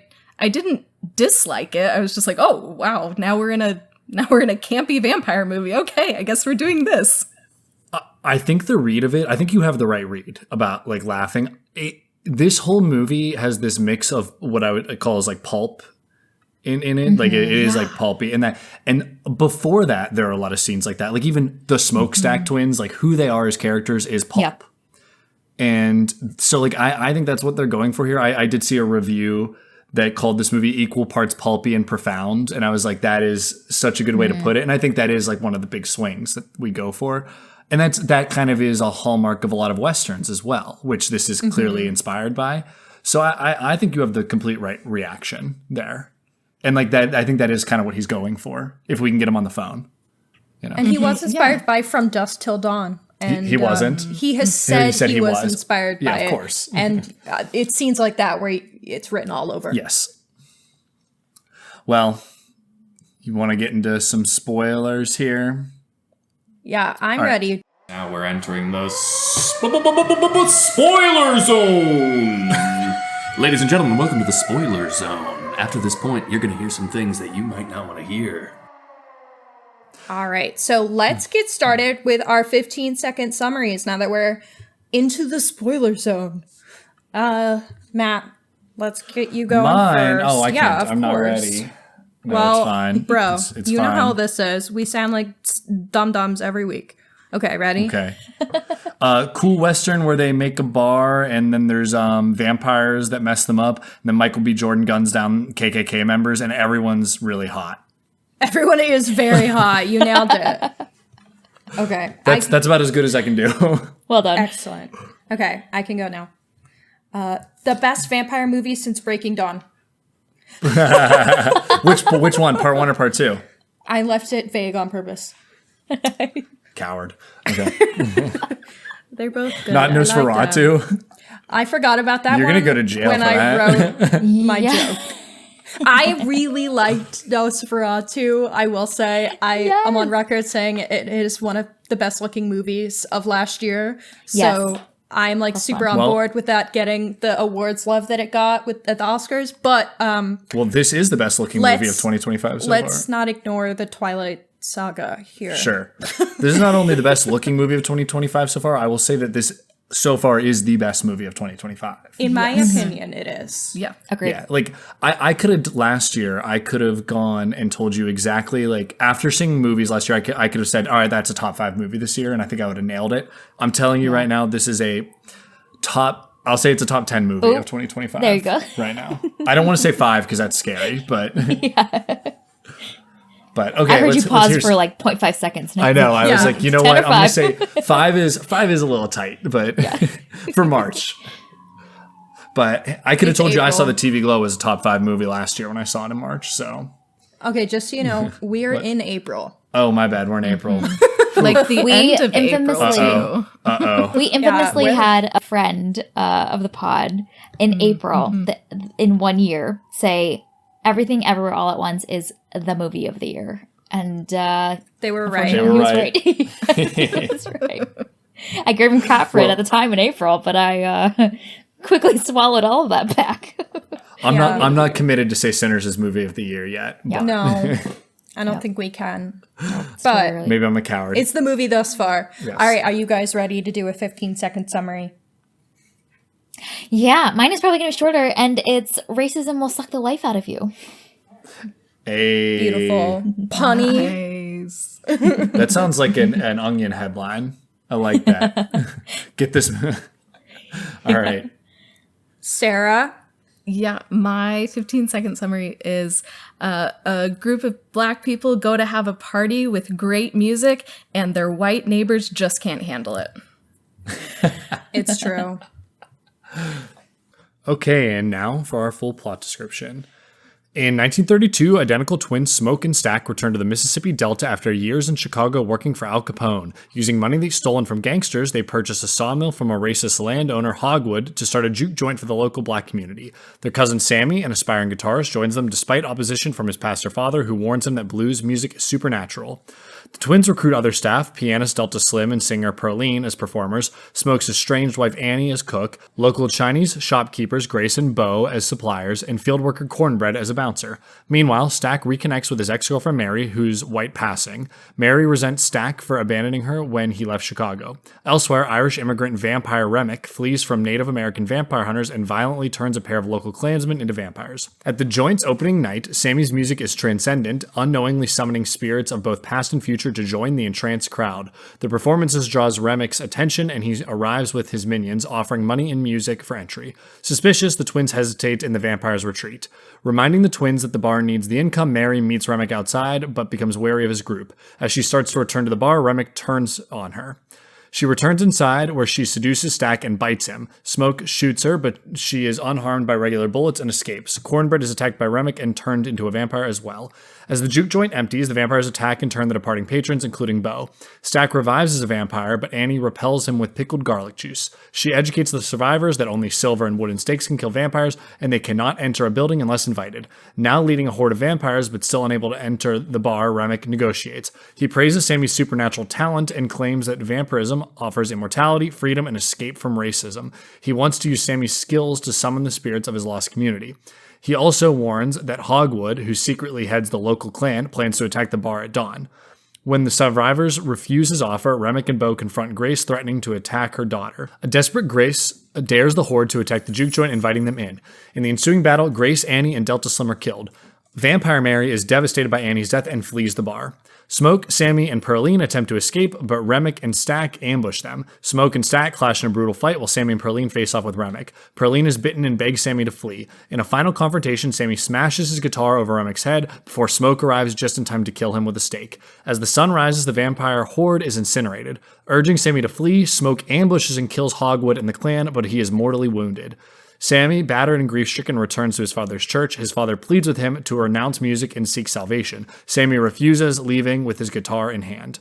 didn't dislike it. I was just like, oh wow, now we're in a campy vampire movie. Okay, I guess we're doing this. I think the read of it, I think you have the right read about like laughing. This whole movie has this mix of what I would call as like pulp in it. Mm-hmm, like it is like pulpy, and before that, there are a lot of scenes like that. Like even the Smokestack twins, like who they are as characters is pulp. Yep. And so like I think that's what they're going for here. I did see a review that called this movie equal parts pulpy and profound, and I was like, that is such a good way to put it. And I think that is like one of the big swings that we go for. And that kind of is a hallmark of a lot of Westerns as well, which this is clearly inspired by. So I think you have the complete right reaction there. And like that, I think that is kind of what he's going for, if we can get him on the phone. You know? And he was inspired by From Dusk Till Dawn. And he wasn't. He has said he was inspired by it. Yeah, of course. And it seems like that where it's written all over. Yes. Well, you want to get into some spoilers here? Yeah, I'm ready. Now we're entering the spoiler zone. Ladies and gentlemen, welcome to the spoiler zone. After this point, you're going to hear some things that you might not want to hear. All right, so let's get started with our 15-second summaries now that we're into the spoiler zone. Matt, let's get you going Mine. first. Oh, I yeah, can't. of I'm not course. ready. No, Well, it's fine. bro, It's you know fine. how this is. We sound like dum-dums every week. Okay, ready? Okay. Cool Western where they make a bar and then there's vampires that mess them up. And then Michael B. Jordan guns down KKK members and everyone's really hot. Everyone is very hot. You nailed it. Okay. That's about as good as I can do. Well done. Excellent. Okay, I can go now. The best vampire movie since Breaking Dawn. Which one? Part 1 or part 2? I left it vague on purpose. Coward. Okay. They're both good. Not I like them. Nosferatu. I forgot about that You're one gonna go to jail when for I that. wrote my Yeah. joke. I really liked Nosferatu. I will say I'm on record saying it is one of the best looking movies of last year. So Yes. I'm like super on Well- board with that getting the awards love that it got at the Oscars. But Well, this is the best looking movie of Let's- 2025 so let's far. not ignore the Twilight saga here. Sure. This is not only the best looking movie of 2025 so far, I will say that this so far is the best movie of 2025. In my opinion, it is. Yeah. Agreed. Yeah, like I could have last year. I could have gone and told you exactly like after seeing movies last year. I could have said, all right, that's a top 5 movie this year, and I think I would have nailed it. I'm telling you right now, this is a top. I'll say it's a top 10 movie of 2025. there you go. Right now, I don't want to say 5 because that's scary, but but okay. I heard you let's pause hear for like 0.5 seconds. I know. I was Yeah. like, you know 10 what? or I'm gonna 5. say 5 is a little tight, but for March. But I could have It's told you I saw April. the TV Glow as a top 5 movie last year when I saw it in March. So, Okay, just so you know, we're in April. oh my bad, we're in April. Like the We end of April. infamously- too. We infamously we're- had a friend of the pod in April in 1 year say Everything Everywhere All at Once is the movie of the year. And They were They right. were he was right. right. He was right. I gave him crap for it at the time in April, but I quickly swallowed all of that back. I'm not committed to say Sinners is movie of the year yet. Yeah. but No, I don't think we can. But Really. maybe I'm a coward. it's the movie thus far. Yes. All right, are you guys ready to do a 15-second summary? Yeah, mine is probably going to be shorter, and it's racism will suck the life out of you. a Beautiful. Punny. Nice. That sounds like an Onion headline. I like that. Get this. All right. Sarah. Yeah, my 15-second summary is a group of Black people go to have a party with great music, and their white neighbors just can't handle it. It's true. Okay, and now for our full plot description. In 1932, identical twins Smoke and Stack returned to the Mississippi Delta after years in Chicago working for Al Capone. Using money they stolen from gangsters, they purchased a sawmill from a racist landowner, Hogwood, to start a juke joint for the local black community. Their cousin Sammy, an aspiring guitarist, joins them despite opposition from his pastor father, who warns him that blues music is supernatural. The twins recruit other staff, pianist Delta Slim and singer Pearline as performers, Smoke's estranged wife Annie as cook, local Chinese shopkeepers Grace and Bo as suppliers, and field worker Cornbread as a bouncer. Meanwhile, Stack reconnects with his ex-girlfriend Mary, who's white passing. Mary resents Stack for abandoning her when he left Chicago. Elsewhere, Irish immigrant vampire Remick flees from Native American vampire hunters and violently turns a pair of local Klansmen into vampires. At the joint's opening night, Sammy's music is transcendent, unknowingly summoning spirits of both past and future to join the entranced crowd. The performances draws Remick's attention, and he arrives with his minions, offering money and music for entry. Suspicious, the twins hesitate and the vampires retreat. Reminding the twins that the bar needs the income, Mary meets Remick outside, but becomes wary of his group. As she starts to return to the bar, Remick turns on her. She returns inside, where she seduces Stack and bites him. Smoke shoots her, but she is unharmed by regular bullets and escapes. Cornbread is attacked by Remick and turned into a vampire as well. As the juke joint empties, the vampires attack and turn the departing patrons, including Bo. Stack revives as a vampire, but Annie repels him with pickled garlic juice. She educates the survivors that only silver and wooden stakes can kill vampires, and they cannot enter a building unless invited. Now leading a horde of vampires, but still unable to enter the bar, Remick negotiates. He praises Sammy's supernatural talent and claims that vampirism offers immortality, freedom, and escape from racism. He wants to use Sammy's skills to summon the spirits of his lost community. He also warns that Hogwood, who secretly heads the local clan, plans to attack the bar at dawn. When the survivors refuse his offer, Remick and Bo confront Grace, threatening to attack her daughter. A desperate Grace dares the Horde to attack the juke joint, inviting them in. In the ensuing battle, Grace, Annie, and Delta Slim are killed. Vampire Mary is devastated by Annie's death and flees the bar. Smoke, Sammy, and Pearline attempt to escape, but Remick and Stack ambush them. Smoke and Stack clash in a brutal fight while Sammy and Pearline face off with Remick. Pearline is bitten and begs Sammy to flee. In a final confrontation, Sammy smashes his guitar over Remick's head before Smoke arrives just in time to kill him with a stake. As the sun rises, the vampire horde is incinerated. Urging Sammy to flee, Smoke ambushes and kills Hogwood and the clan, but he is mortally wounded. Sammy, battered and grief-stricken, returns to his father's church. His father pleads with him to renounce music and seek salvation. Sammy refuses, leaving with his guitar in hand.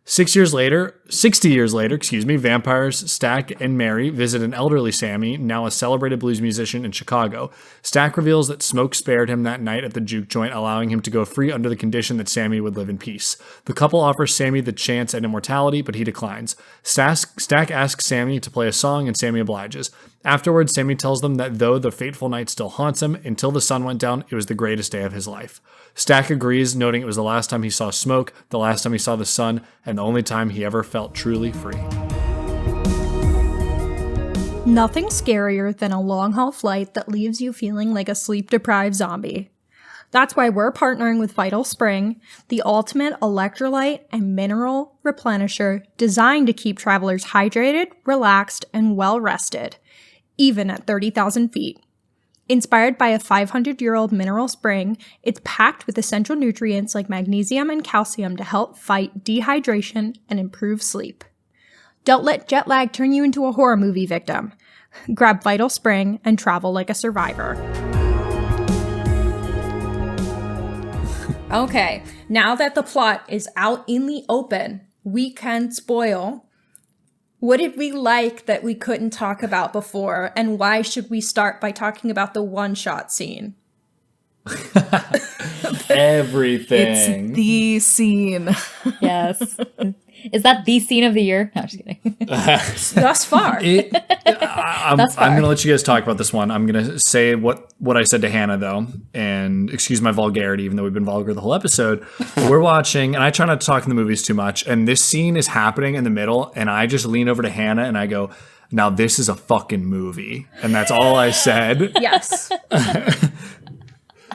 60 years later, vampires Stack and Mary visit an elderly Sammy, now a celebrated blues musician in Chicago. Stack reveals that Smoke spared him that night at the juke joint, allowing him to go free under the condition that Sammy would live in peace. The couple offers Sammy the chance at immortality, but he declines. Stack asks Sammy to play a song, and Sammy obliges. Afterwards, Sammy tells them that though the fateful night still haunts him, until the sun went down, it was the greatest day of his life. Stack agrees, noting it was the last time he saw smoke, the last time he saw the sun, and the only time he ever felt truly free. Nothing scarier than a long-haul flight that leaves you feeling like a sleep-deprived zombie. That's why we're partnering with Vital Spring, the ultimate electrolyte and mineral replenisher designed to keep travelers hydrated, relaxed, and well-rested, even at 30,000 feet. Inspired by a 500-year-old mineral spring, it's packed with essential nutrients like magnesium and calcium to help fight dehydration and improve sleep. Don't let jet lag turn you into a horror movie victim. Grab Vital Spring and travel like a survivor. Okay, now that the plot is out in the open, we can spoil. What did we like that we couldn't talk about before, and why should we start by talking about the one-shot scene? Everything. It's the scene. Yes. Is that the scene of the year? No, I'm just kidding. Thus far. I'm going to let you guys talk about this one. I'm going to say what I said to Hannah, though, and excuse my vulgarity, even though we've been vulgar the whole episode. We're watching, and I try not to talk in the movies too much, and this scene is happening in the middle, and I just lean over to Hannah, and I go, now this is a fucking movie. And that's all I said. Yes.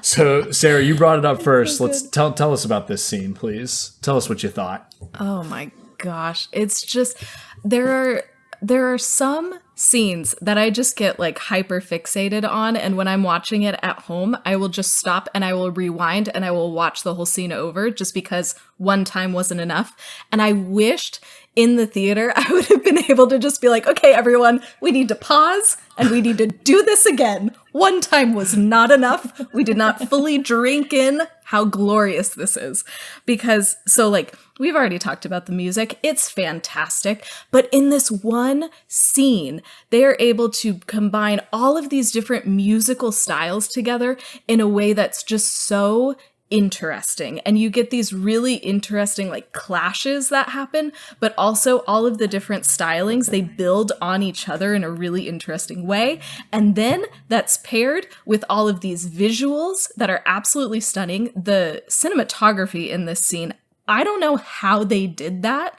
So, Sarah, you brought it up first. Let's tell us about this scene, please. Tell us what you thought. Oh my gosh. It's just there are some scenes that I just get like hyper fixated on, and when I'm watching it at home, I will just stop and I will rewind and I will watch the whole scene over just because one time wasn't enough. And I wished in the theater I would have been able to just be like, okay, everyone, we need to pause and we need to do this again. One time was not enough. We did not fully drink in how glorious this is. Because, so like, we've already talked about the music. It's fantastic. But in this one scene, they are able to combine all of these different musical styles together in a way that's just so interesting. And you get these really interesting like clashes that happen, but also all of the different stylings, they build on each other in a really interesting way. And then that's paired with all of these visuals that are absolutely stunning. The cinematography in this scene, I don't know how they did that,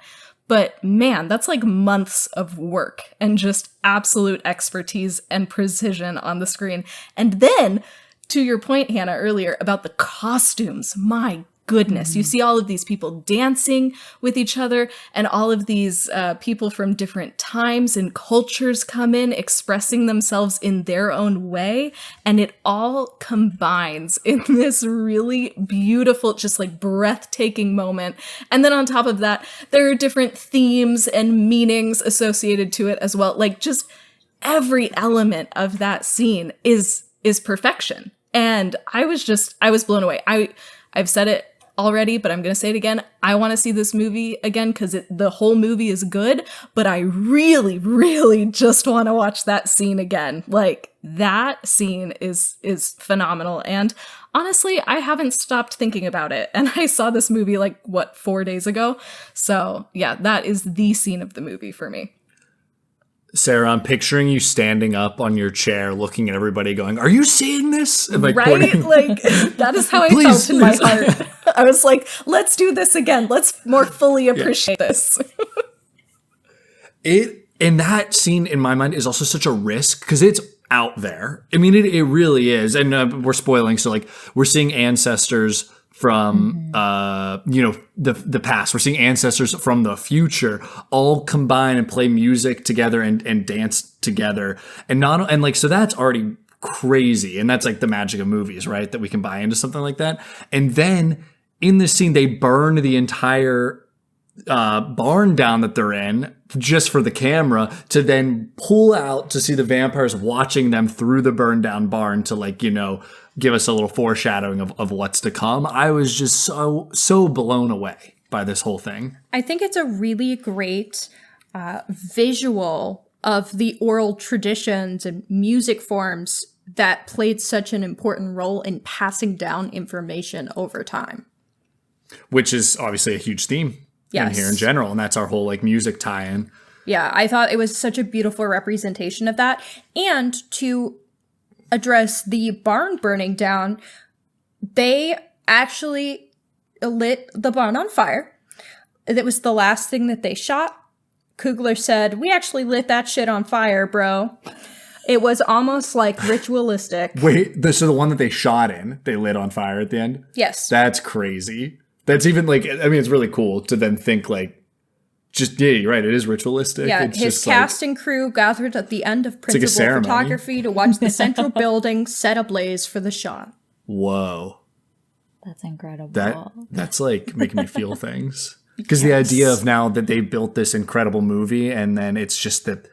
but man, that's like months of work and just absolute expertise and precision on the screen. And then to your point, Hannah, earlier about the costumes, my goodness, you see all of these people dancing with each other, and all of these people from different times and cultures come in, expressing themselves in their own way, and it all combines in this really beautiful, just like breathtaking moment. And then on top of that, there are different themes and meanings associated to it as well. Like just every element of that scene is perfection. And I was blown away. I've said it already, but I'm going to say it again. I want to see this movie again because the whole movie is good, but I really, really just want to watch that scene again. Like that scene is phenomenal. And honestly, I haven't stopped thinking about it. And I saw this movie 4 days ago. So yeah, that is the scene of the movie for me. Sarah, I'm picturing you standing up on your chair, looking at everybody, going, "Are you seeing this?" And, like, Right? pointing- Like, that is how I Please, felt in my please. heart. I was like, let's do this again. Let's more fully appreciate this. And that scene in my mind is also such a risk because it's out there. I mean, it really is. And we're spoiling. So, like, we're seeing ancestors from, the past. We're seeing ancestors from the future all combine and play music together and dance together. So that's already crazy. And that's like the magic of movies, right? That we can buy into something like that. And then in this scene, they burn the entire barn down that they're in just for the camera to then pull out to see the vampires watching them through the burned down barn to, like, give us a little foreshadowing of what's to come. I was just so blown away by this whole thing. I think it's a really great visual of the oral traditions and music forms that played such an important role in passing down information over time. Which is obviously a huge theme in here in general. And that's our whole, like, music tie-in. Yeah, I thought it was such a beautiful representation of that. And to address the barn burning down, they actually lit the barn on fire. It was the last thing that they shot. Coogler said, "We actually lit that shit on fire, bro." It was almost like ritualistic. Wait, so the one that they shot in, they lit on fire at the end? Yes. That's crazy. That's even, like, I mean, it's really cool to then think, like, just, yeah, you're right, it is ritualistic. Yeah, it's his just cast and crew gathered at the end of like principal ceremony. photography to watch the central building set ablaze for the shot. Whoa. That's incredible. That's like making me feel things. Because the idea of now that they built this incredible movie and then it's just that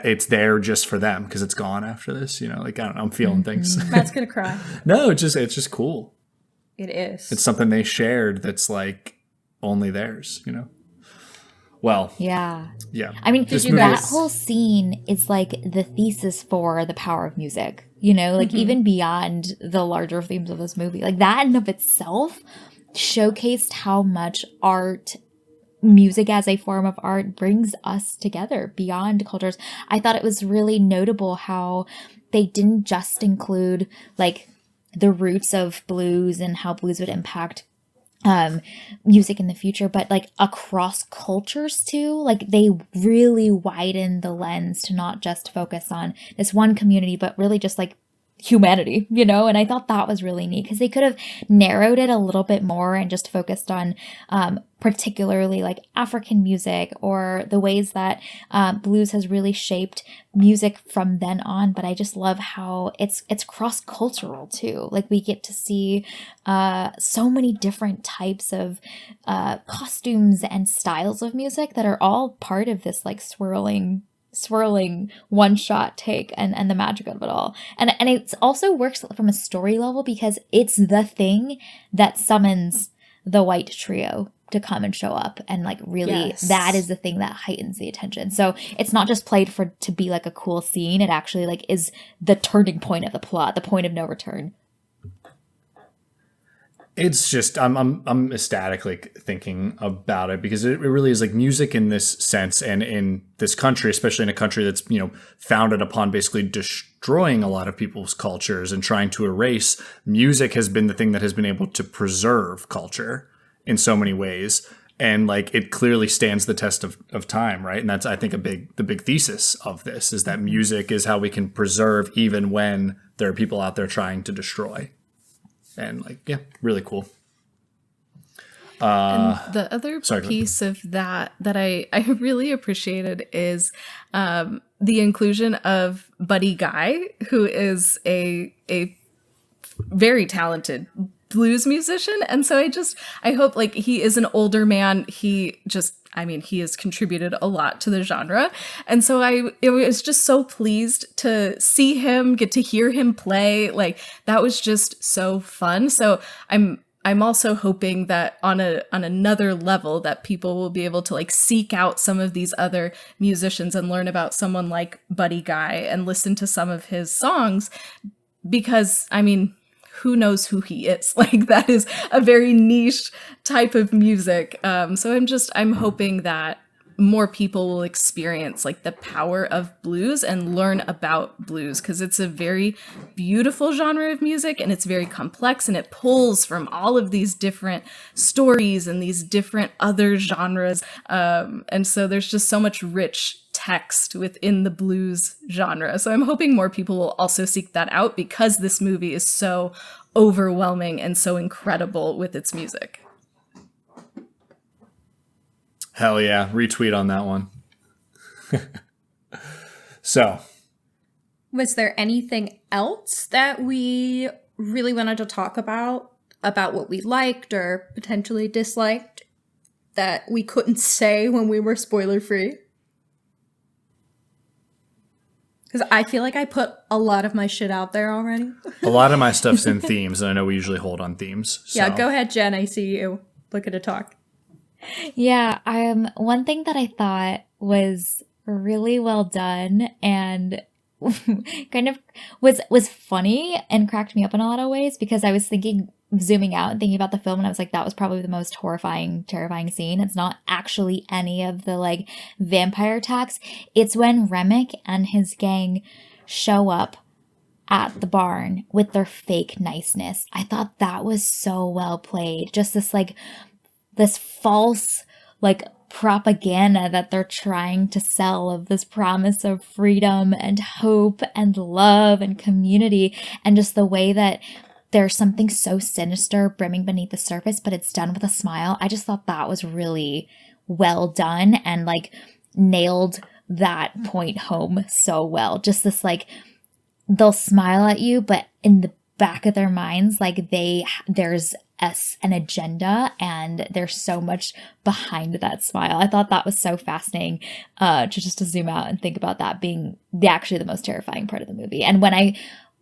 it's there just for them because it's gone after this, like, I don't know, I'm feeling things. Matt's gonna cry. No, it's just cool. It is. It's something they shared that's, like, only theirs, Well, Yeah. I mean, this that whole scene is like the thesis for the power of music, like even beyond the larger themes of this movie. Like, that in of itself showcased how much music as a form of art brings us together beyond cultures. I thought it was really notable how they didn't just include, like, the roots of blues and how blues would impact music in the future, but, like, across cultures too. Like, they really widen the lens to not just focus on this one community, but really just, like, humanity, and I thought that was really neat because they could have narrowed it a little bit more and just focused on particularly, like, African music or the ways that blues has really shaped music from then on. But I just love how it's cross-cultural too. Like, we get to see so many different types of costumes and styles of music that are all part of this, like, swirling one-shot take and the magic of it all. And it also works from a story level because it's the thing that summons the white trio to come and show up, and, like, really that is the thing that heightens the attention. So it's not just played to be, like, a cool scene. It actually, like, is the turning point of the plot, the point of no return. It's just I'm ecstatic, like, thinking about it because it really is, like, music in this sense, and in this country, especially in a country that's founded upon basically destroying a lot of people's cultures and trying to erase. Music has been the thing that has been able to preserve culture in so many ways, and, like, it clearly stands the test of time, right? And that's, I think, the big thesis of this is that music is how we can preserve even when there are people out there trying to destroy. And, like, yeah, really cool. And the other piece of that I really appreciated is the inclusion of Buddy Guy, who is a very talented blues musician. And so I hope, like, he is an older man. He has contributed a lot to the genre. And so I was just so pleased to see him, get to hear him play. Like, that was just so fun. So I'm also hoping that on another level that people will be able to, like, seek out some of these other musicians and learn about someone like Buddy Guy and listen to some of his songs, because, I mean, who knows who he is? Like, that is a very niche type of music. So I'm hoping that more people will experience like the power of blues and learn about blues, because it's a very beautiful genre of music and it's very complex and it pulls from all of these different stories and these different other genres. And so there's just so much rich text within the blues genre. So I'm hoping more people will also seek that out, because this movie is so overwhelming and so incredible with its music. Hell yeah. Retweet on that one. So, Was there anything else that we really wanted to talk about what we liked or potentially disliked that we couldn't say when we were spoiler free? Because I feel like I put a lot of my shit out there already. a lot of my stuff's in themes, and I know we usually hold on themes. So. Yeah, go ahead, Jen. I see you. Looking to talk. Yeah, one thing that I thought was really well done and kind of was funny and cracked me up in a lot of ways, because I was zooming out and thinking about the film, and I was like, that was probably the most horrifying, terrifying scene. It's not actually any of the like vampire attacks. It's when Remick and his gang show up at the barn with their fake niceness. I thought that was so well played. Just this false like propaganda that they're trying to sell of this promise of freedom and hope and love and community, and just the way that there's something so sinister brimming beneath the surface, but it's done with a smile. I just thought that was really well done and like nailed that point home so well. Just this like, they'll smile at you, but in the back of their minds, like there's an agenda and there's so much behind that smile. I thought that was so fascinating to zoom out and think about that being actually the most terrifying part of the movie. And when I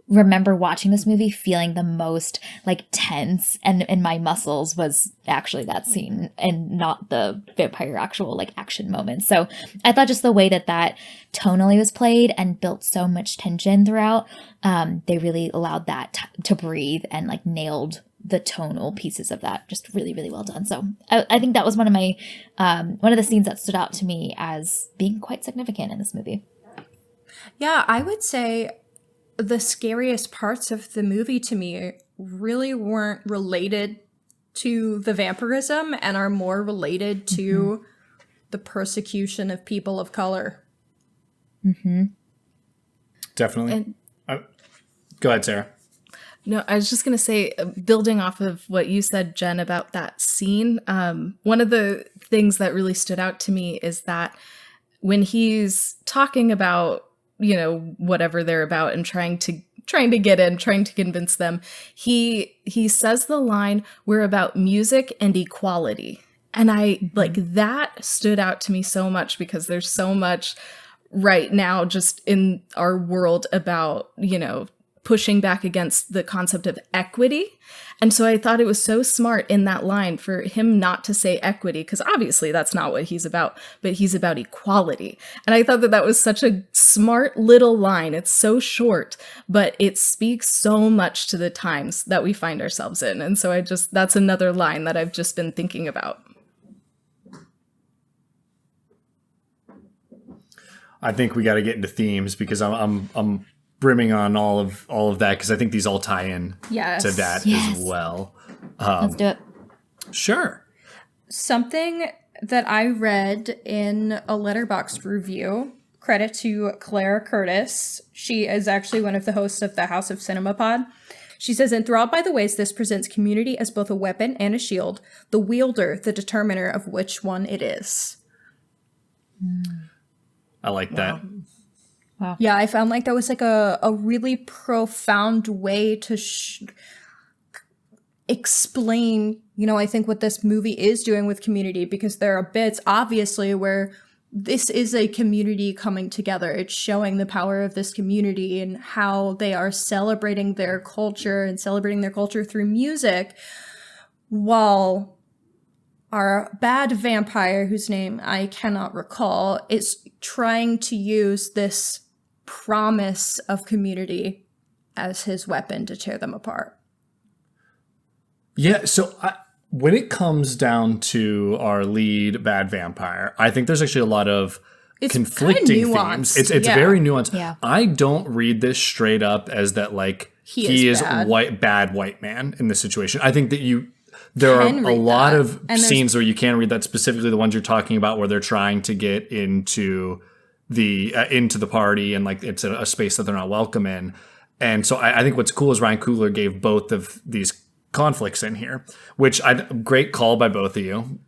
remember watching this movie feeling the most like tense and in my muscles was actually that scene and not the vampire actual like action moments. So I thought just the way that tonally was played and built so much tension throughout, they really allowed that to breathe and like nailed the tonal pieces of that just really, really well done. So I think that was one of the scenes that stood out to me as being quite significant in this movie. Yeah, I would say the scariest parts of the movie to me really weren't related to the vampirism and are more related to the persecution of people of color. Mm-hmm. Definitely. Go ahead, Sarah. No, I was just going to say, building off of what you said, Jen, about that scene, one of the things that really stood out to me is that when he's talking about, whatever they're about and trying to get in, trying to convince them, he says the line, "We're about music and equality." And I like that stood out to me so much, because there's so much right now just in our world about, pushing back against the concept of equity. And so I thought it was so smart in that line for him not to say equity, because obviously that's not what he's about, but he's about equality. And I thought that was such a smart little line. It's so short, but it speaks so much to the times that we find ourselves in. And so that's another line that I've just been thinking about. I think we got to get into themes, because I'm brimming on all of that, because I think these all tie in to that as well. Let's do it. Sure. Something that I read in a Letterboxd review, credit to Clara Curtis. She is actually one of the hosts of the House of Cinema Pod. She says, enthralled by the ways this presents community as both a weapon and a shield, the wielder, the determiner of which one it is. I like that. Wow. Yeah, I found like that was like a really profound way to explain, I think what this movie is doing with community, because there are bits obviously where this is a community coming together. It's showing the power of this community and how they are celebrating their culture through music, while our bad vampire, whose name I cannot recall, is trying to use this promise of community as his weapon to tear them apart. Yeah, so when it comes down to our lead bad vampire, I think there's actually a lot of conflicting themes. It's very nuanced. Yeah. I don't read this straight up as that like he is bad white man in this situation. I think that there are a lot of scenes where you can read that, specifically the ones you're talking about where they're trying to get into the party and like it's a space that they're not welcome in. And so I think what's cool is Ryan Coogler gave both of these conflicts in here, which great call by both of you.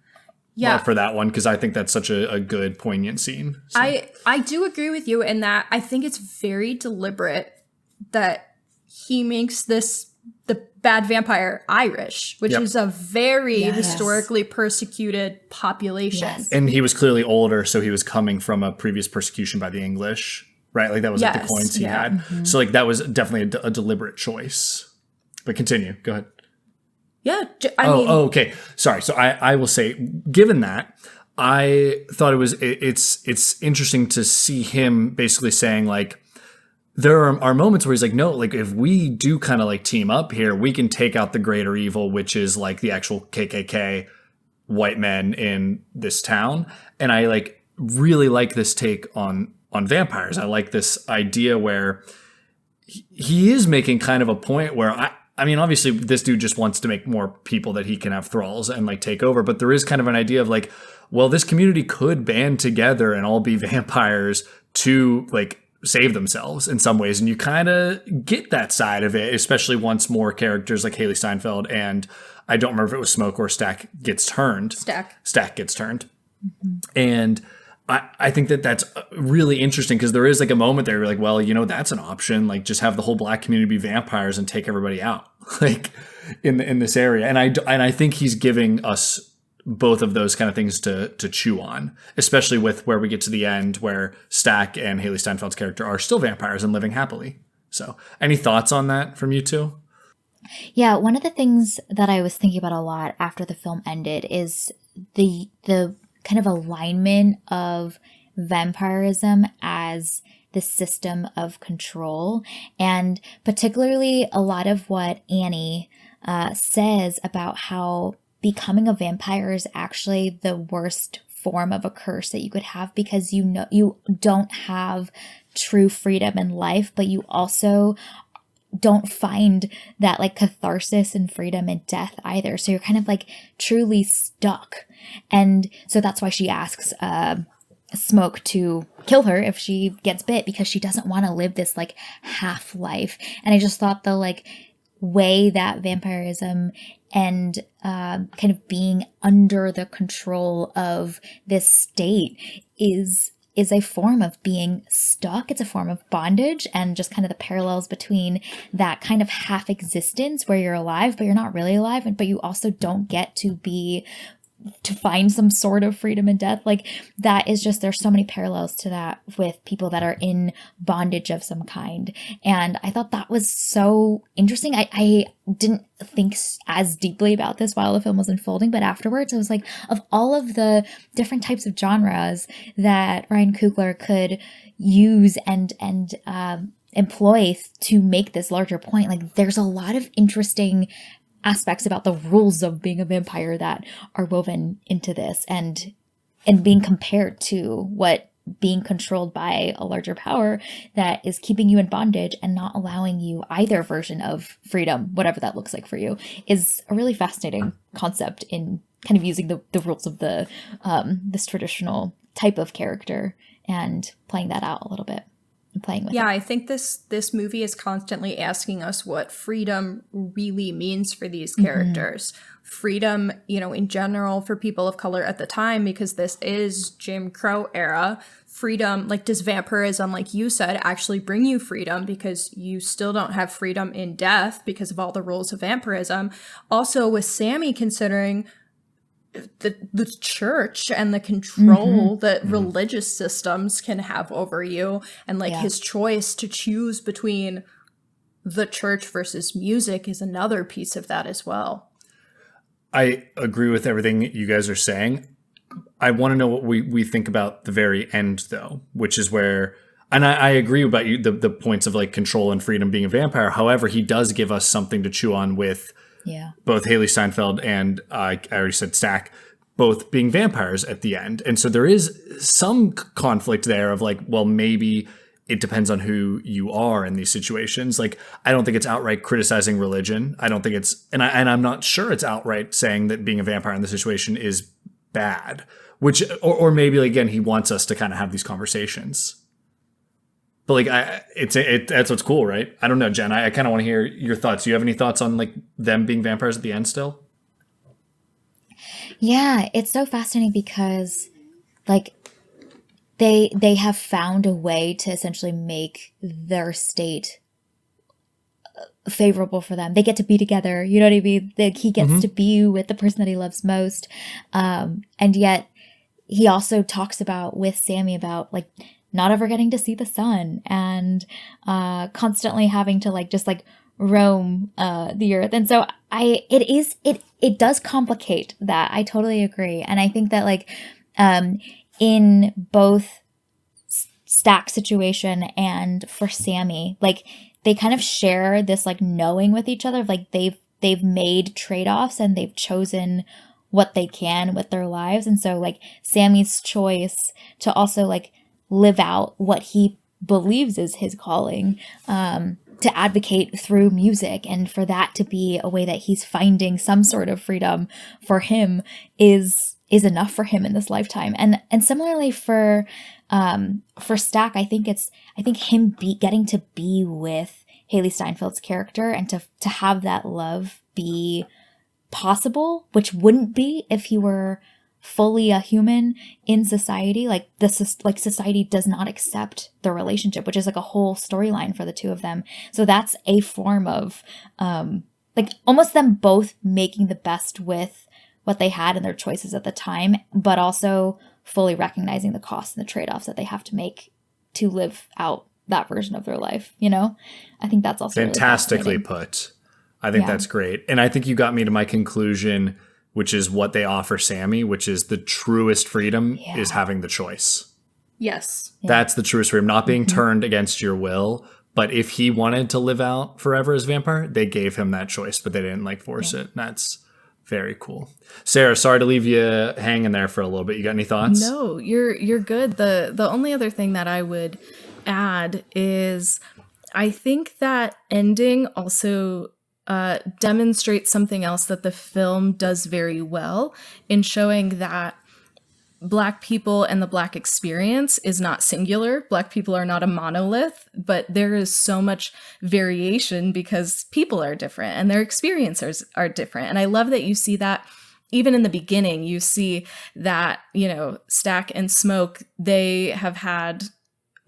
Yeah, for that one, because I think that's such a good poignant scene. So. I do agree with you in that I think it's very deliberate that he makes the bad vampire Irish, which is a very historically persecuted population. Yes. And he was clearly older, so he was coming from a previous persecution by the English, right? Like that was like the coins he had. Mm-hmm. So like that was definitely a deliberate choice. But continue. Go ahead. Yeah. I mean, okay. Sorry. So I will say, given that, I thought it's interesting to see him basically saying like, there are moments where he's like, no, like if we do kind of like team up here, we can take out the greater evil, which is like the actual KKK white men in this town. And I like really like this take on vampires. I like this idea where he is making kind of a point where I mean, obviously this dude just wants to make more people that he can have thralls and like take over. But there is kind of an idea of like, well, this community could band together and all be vampires to like save themselves in some ways. And you kind of get that side of it, especially once more characters like Haley Steinfeld and I don't remember if it was Smoke or Stack gets turned. Stack gets turned. Mm-hmm. And I think that's really interesting because there is like a moment there where you're like, well, you know, that's an option. Like just have the whole black community be vampires and take everybody out like in this area. And I think he's giving us both of those kind of things to chew on, especially with where we get to the end where Stack and Haley Steinfeld's character are still vampires and living happily. So any thoughts on that from you two? Yeah, one of the things that I was thinking about a lot after the film ended is the kind of alignment of vampirism as the system of control, and particularly a lot of what Annie says about how becoming a vampire is actually the worst form of a curse that you could have, because you know you don't have true freedom in life, but you also don't find that like catharsis and freedom in death either. So you're kind of like truly stuck. And so that's why she asks Smoke to kill her if she gets bit, because she doesn't want to live this like half life. And I just thought the like way that vampirism and kind of being under the control of this state is a form of being stuck. It's a form of bondage, and just kind of the parallels between that kind of half existence where you're alive, but you're not really alive, but you also don't get to find some sort of freedom in death. Like that is just, there's so many parallels to that with people that are in bondage of some kind. And I thought that was so interesting. I didn't think as deeply about this while the film was unfolding, but afterwards I was like, of all of the different types of genres that Ryan Coogler could use and employ to make this larger point, like there's a lot of interesting aspects about the rules of being a vampire that are woven into this and being compared to what being controlled by a larger power that is keeping you in bondage and not allowing you either version of freedom, whatever that looks like for you, is a really fascinating concept in kind of using the rules of this traditional type of character and playing that out a little bit. Playing with it. I think this movie is constantly asking us what freedom really means for these characters. Mm-hmm. Freedom, you know, in general for people of color at the time, because this is Jim Crow era. Freedom, like does vampirism, like you said, actually bring you freedom, because you still don't have freedom in death because of all the rules of vampirism. Also with Sammy considering the church and the control that religious systems can have over you, and like his choice to choose between the church versus music is another piece of that as well. I agree with everything you guys are saying. I want to know what we think about the very end though, which is where, and I agree about you, the points of like control and freedom being a vampire. However, he does give us something to chew on with Yeah. both Haley Steinfeld and I already said Stack, both being vampires at the end. And so there is some conflict there of like, well, maybe it depends on who you are in these situations. Like, I don't think it's outright criticizing religion. I don't think it's, and I'm not sure it's outright saying that being a vampire in this situation is bad, which, or maybe again, he wants us to kind of have these conversations. But like, that's what's cool, right? I don't know, Jen, I kind of want to hear your thoughts. Do you have any thoughts on like them being vampires at the end still? Yeah, it's so fascinating because like they have found a way to essentially make their state favorable for them. They get to be together. You know what I mean? Like, he gets to be with the person that he loves most. And yet he also talks about with Sammy about like not ever getting to see the sun and constantly having to like just like roam the earth. And so it does complicate that. I totally agree. And I think that like in both Stack's situation and for Sammy, like they kind of share this like knowing with each other. Like they've made trade-offs and they've chosen what they can with their lives. And so like Sammy's choice to also like live out what he believes is his calling, to advocate through music, and for that to be a way that he's finding some sort of freedom for him is enough for him in this lifetime. And similarly for Stack, I think him getting to be with Haley Steinfeld's character and to have that love be possible, which wouldn't be if he were fully a human in society. Like society does not accept the relationship, which is like a whole storyline for the two of them. So that's a form of like almost them both making the best with what they had and their choices at the time, but also fully recognizing the costs and the trade-offs that they have to make to live out that version of their life. You know, I think that's also fantastically really put. I think that's great. And I think you got me to my conclusion, which is what they offer Sammy, which is the truest freedom is having the choice. Yes. Yeah. That's the truest freedom, not being turned against your will. But if he wanted to live out forever as a vampire, they gave him that choice, but they didn't like force it. And that's very cool. Sarah, sorry to leave you hanging there for a little bit. You got any thoughts? No, you're good. The only other thing that I would add is I think that ending also demonstrates something else that the film does very well in showing that Black people and the Black experience is not singular. Black people are not a monolith, but there is so much variation because people are different and their experiences are different. And I love that you see that even in the beginning. You see that, you know, Stack and Smoke, they have had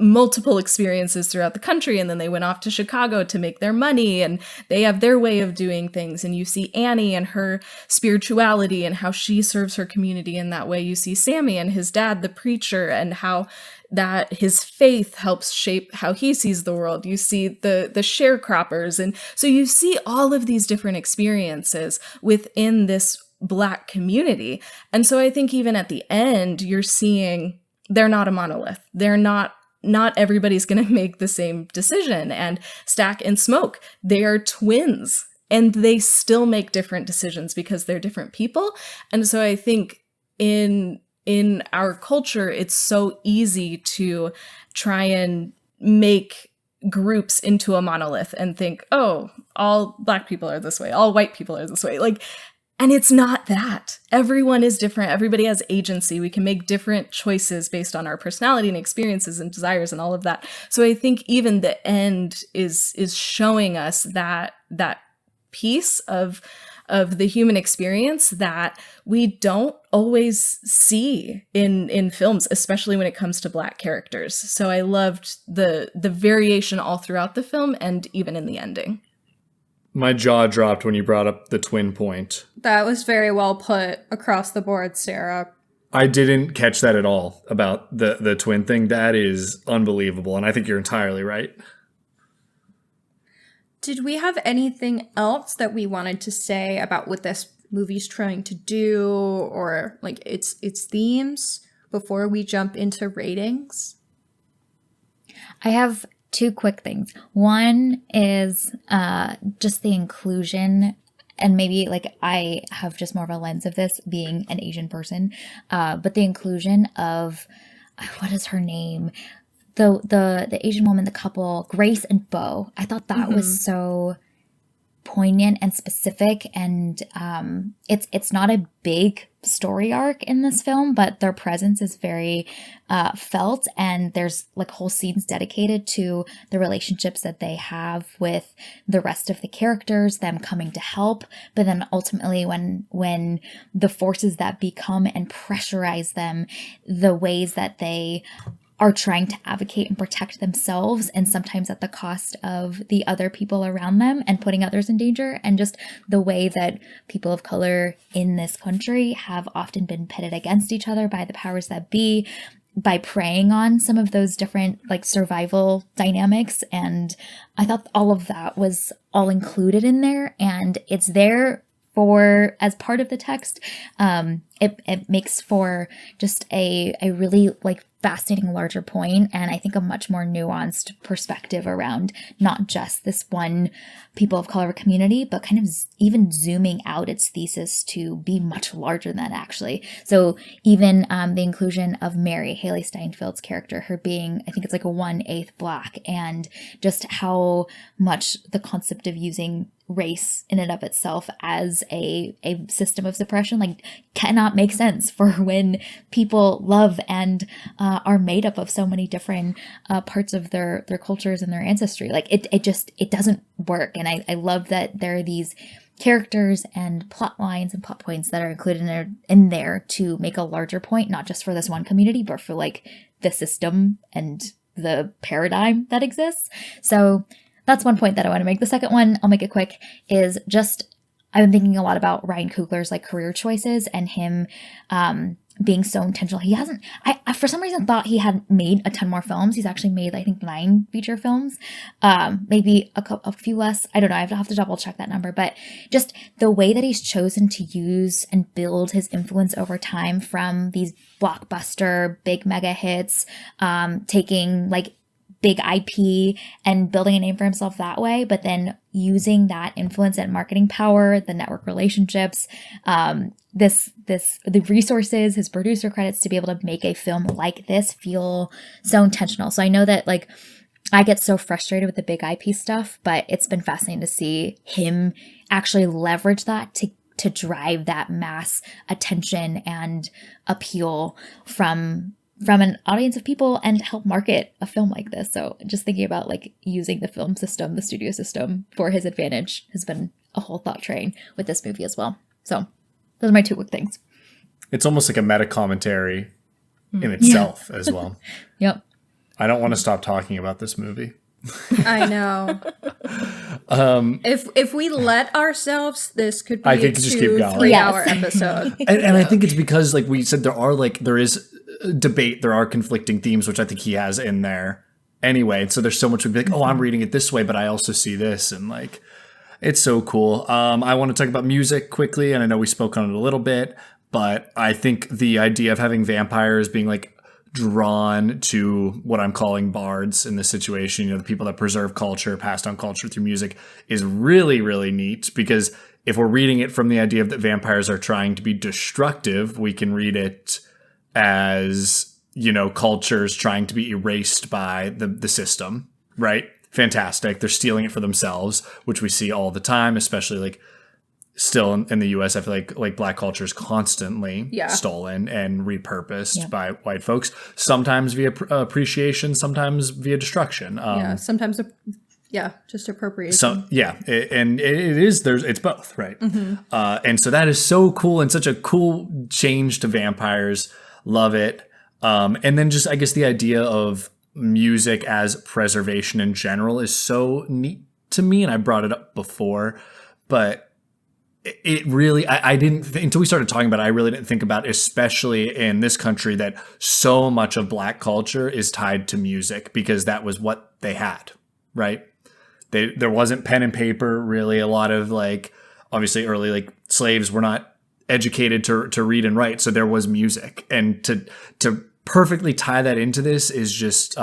multiple experiences throughout the country, and then they went off to Chicago to make their money, and they have their way of doing things. And you see Annie and her spirituality and how she serves her community in that way. You see Sammy and his dad, the preacher, and how that his faith helps shape how he sees the world. You see the sharecroppers, and so you see all of these different experiences within this Black community. And so I think even at the end, you're seeing they're not a monolith. They're not everybody's going to make the same decision. And Stack and Smoke, they are twins, and they still make different decisions because they're different people. And so I think in our culture, it's so easy to try and make groups into a monolith and think, oh, all Black people are this way, all white people are this way. Like, and it's not that. Everyone is different. Everybody has agency. We can make different choices based on our personality and experiences and desires and all of that. So I think even the end is showing us that piece of the human experience that we don't always see in films, especially when it comes to Black characters. So I loved the variation all throughout the film and even in the ending. My jaw dropped when you brought up the twin point. That was very well put across the board, Sarah. I didn't catch that at all about the twin thing. That is unbelievable, and I think you're entirely right. Did we have anything else that we wanted to say about what this movie's trying to do, or like its themes, before we jump into ratings? I have two quick things. One is just the inclusion and maybe like I have just more of a lens of this being an Asian person, but the inclusion of, what is her name? The Asian woman, the couple, Grace and Bo. I thought that was so poignant and specific, and it's not a big story arc in this film, but their presence is very felt, and there's like whole scenes dedicated to the relationships that they have with the rest of the characters, them coming to help, but then ultimately when the forces that become and pressurize them, the ways that they are trying to advocate and protect themselves, and sometimes at the cost of the other people around them and putting others in danger, and just the way that people of color in this country have often been pitted against each other by the powers that be, by preying on some of those different like survival dynamics. And I thought all of that was all included in there, and it's there for as part of the text. It makes for just a really like fascinating larger point, and I think a much more nuanced perspective around not just this one people of color community, but kind of even zooming out its thesis to be much larger than that, actually. So even the inclusion of Mary, Haley Steinfeld's character, her being, I think it's like a 1/8 Black, and just how much the concept of using race in and of itself as a system of suppression like cannot make sense for when people love and are made up of so many different parts of their cultures and their ancestry. Like it doesn't work. And I love that there are these characters and plot lines and plot points that are included in there to make a larger point, not just for this one community, but for like the system and the paradigm that exists. So that's one point that I want to make. The second one, I'll make it quick, is just I've been thinking a lot about Ryan Coogler's like career choices and him being so intentional. He hasn't, I for some reason thought he had made a ton more films. He's actually made, I think, 9 feature films, maybe a few less. I don't know. I have to double check that number, but just the way that he's chosen to use and build his influence over time from these blockbuster, big mega hits, taking like big IP and building a name for himself that way, but then using that influence and marketing power, the network relationships, the resources, his producer credits to be able to make a film like this feel so intentional. So I know that like I get so frustrated with the big IP stuff, but it's been fascinating to see him actually leverage that to drive that mass attention and appeal from an audience of people and help market a film like this. So just thinking about like using the film system, the studio system for his advantage has been a whole thought train with this movie as well. So those are my 2 quick things. It's almost like a meta commentary in itself as well. Yep. I don't want to stop talking about this movie. I know. If we let ourselves, this could be I think just keep going. 3-hour episode. And I think it's because, like we said, there is debate, there are conflicting themes, which I think he has in there anyway. So there's so much would be like, oh, I'm reading it this way, but I also see this, and like, it's so cool. I want to talk about music quickly, and I know we spoke on it a little bit, but I think the idea of having vampires being like drawn to what I'm calling bards in this situation, you know, the people that preserve culture, pass down culture through music, is really, really neat, because if we're reading it from the idea that vampires are trying to be destructive, we can read it as, you know, cultures trying to be erased by the system, right? Fantastic. They're stealing it for themselves, which we see all the time, especially like still in the US. I feel like Black culture is constantly stolen and repurposed by white folks, sometimes via appreciation, sometimes via destruction. Sometimes just appropriation. So it's both, right? And so that is so cool, and such a cool change to vampires. Love it. And then just, I guess, the idea of music as preservation in general is so neat to me, and I brought it up before, but it really, I didn't, until we started talking about it, I really didn't think about, especially in this country, that so much of Black culture is tied to music, because that was what they had, right? There wasn't pen and paper, really. A lot of, like, obviously early, like, slaves were not educated to read and write, so there was music, and to perfectly tie that into this is just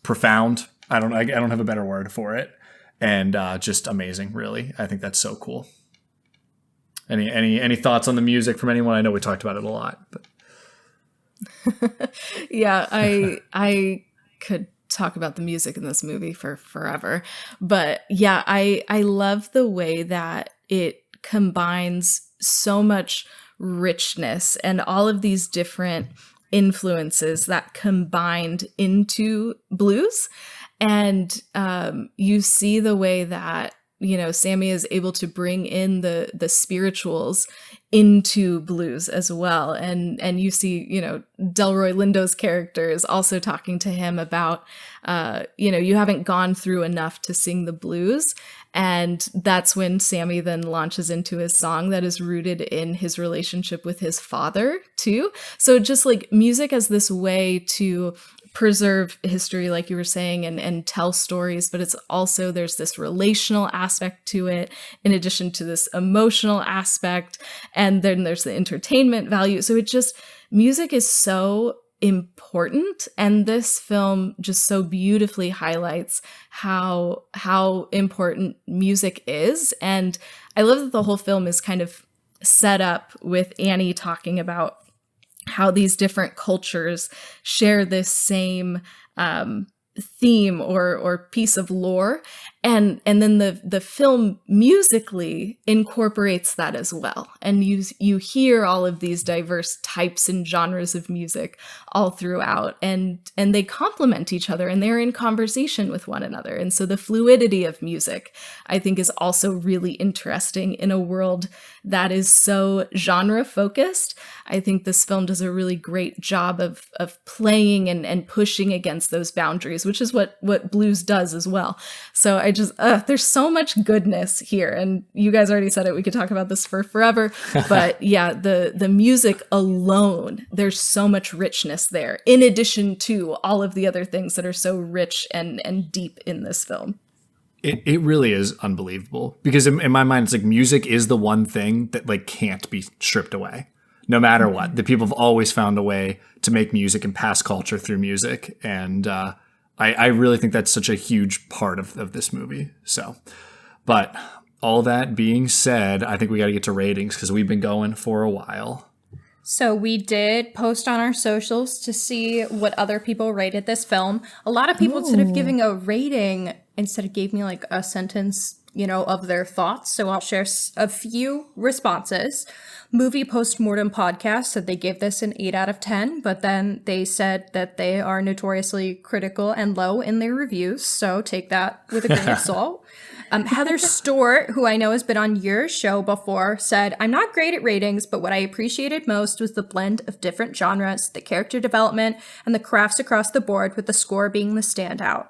profound. I don't have a better word for it, and just amazing, really. I think that's so cool. Any thoughts on the music from anyone? I know we talked about it a lot, but Yeah, I could talk about the music in this movie for forever. But yeah, I love the way that it combines so much richness and all of these different influences that combined into blues. And you see the way that, you know, Sammy is able to bring in the spirituals into blues as well. And you see, you know, Delroy Lindo's character is also talking to him about, you know, you haven't gone through enough to sing the blues. And that's when Sammy then launches into his song that is rooted in his relationship with his father too. So just like music as this way to preserve history, like you were saying, and tell stories, but it's also, there's this relational aspect to it in addition to this emotional aspect, and then there's the entertainment value. So it just, music is so important, and this film just so beautifully highlights how important music is. And I love that the whole film is kind of set up with Annie talking about how these different cultures share this same theme or piece of lore, and then the film musically incorporates that as well, and you hear all of these diverse types and genres of music all throughout, and they complement each other, and they're in conversation with one another. And so the fluidity of music, I think, is also really interesting in a world that is so genre focused. I think this film does a really great job of playing and pushing against those boundaries, which is what blues does as well. So I just, there's so much goodness here, and you guys already said it. We could talk about this for forever, but yeah, the music alone, there's so much richness there, in addition to all of the other things that are so rich and deep in this film. it really is unbelievable, because in my mind, it's like music is the one thing that like can't be stripped away. No matter what, the people have always found a way to make music and pass culture through music. And I really think that's such a huge part of this movie. So, but all that being said, I think we got to get to ratings because we've been going for a while. So we did post on our socials to see what other people rated this film. A lot of people, instead of giving a rating, instead gave me like a sentence, you know, of their thoughts. So I'll share a few responses. Movie Postmortem Podcast said they gave this an 8 out of 10, but then they said that they are notoriously critical and low in their reviews, so take that with a grain of salt. Heather Stewart, who I know has been on your show before, said, I'm not great at ratings, but what I appreciated most was the blend of different genres, the character development, and the crafts across the board, with the score being the standout.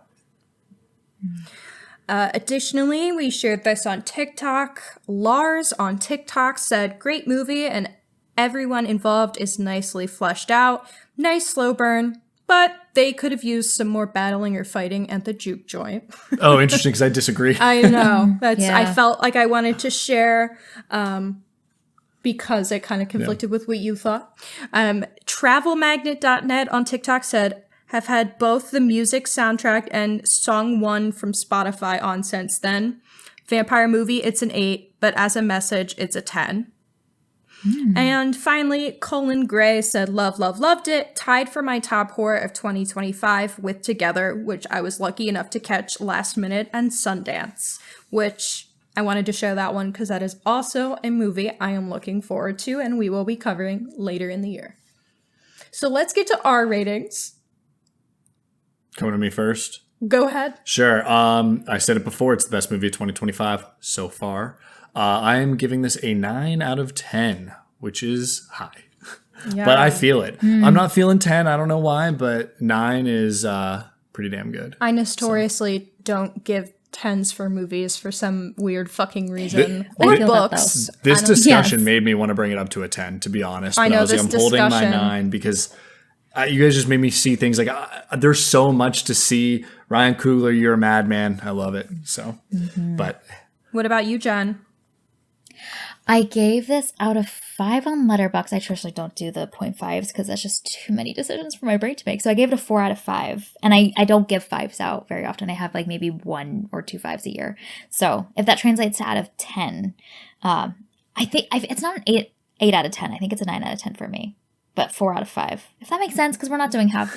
Additionally, we shared this on TikTok. Lars on TikTok said, great movie and everyone involved is nicely fleshed out. Nice slow burn, but they could have used some more battling or fighting at the juke joint. Oh, interesting, because I disagree. I know. I felt like I wanted to share because it kind of conflicted with what you thought. Travelmagnet.net on TikTok said, have had both the music soundtrack and song 1 from Spotify on since then. Vampire movie, it's an 8, but as a message, it's a 10. And finally, Colin Gray said, loved it. Tied for my top horror of 2025 with Together, which I was lucky enough to catch last minute, and Sundance, which I wanted to show that one because that is also a movie I am looking forward to and we will be covering later in the year. So let's get to our ratings. Coming to me first. Go ahead. Sure. I said it before. It's the best movie of 2025 so far. I am giving this a 9 out of 10, which is high. Yeah. But I feel it. I'm not feeling 10. I don't know why, but 9 is pretty damn good. I notoriously don't give 10s for movies for some weird fucking reason. Or books. This discussion made me want to bring it up to a 10, to be honest. But I know, was like, I'm holding my 9 because you guys just made me see things like there's so much to see. Ryan Coogler, you're a madman. I love it. So, but what about you, Jen? I gave this out of 5 on Letterboxd. I traditionally don't do the 0.5s because that's just too many decisions for my brain to make. So I gave it a 4 out of 5. And I don't give 5s out very often. I have like maybe 1 or 2 5s a year. So if that translates to out of 10, it's not an 8 out of 10. I think it's a 9 out of 10 for me. But 4 out of 5. If that makes sense, because we're not doing half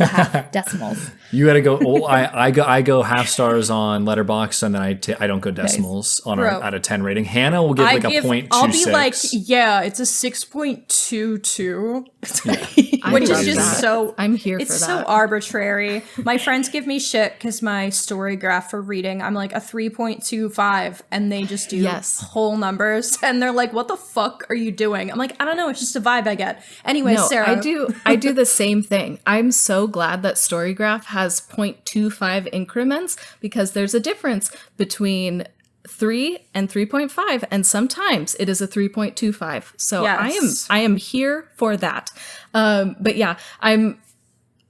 decimals. You got to go. Oh, I go half stars on Letterboxd, and then I don't go decimals on our out of 10 rating. Hannah will give like a 0.26. I'll be like, yeah, it's a 6.22, which is just so. I'm here for that. It's so arbitrary. My friends give me shit because my story graph for reading, I'm like a 3.25, and they just do whole numbers, and they're like, "What the fuck are you doing?" I'm like, I don't know. It's just a vibe I get. Anyway, Sarah. I do the same thing. I'm so glad that Storygraph has 0.25 increments, because there's a difference between 3 and 3.5, and sometimes it is a 3.25. So I am here for that. But yeah, I'm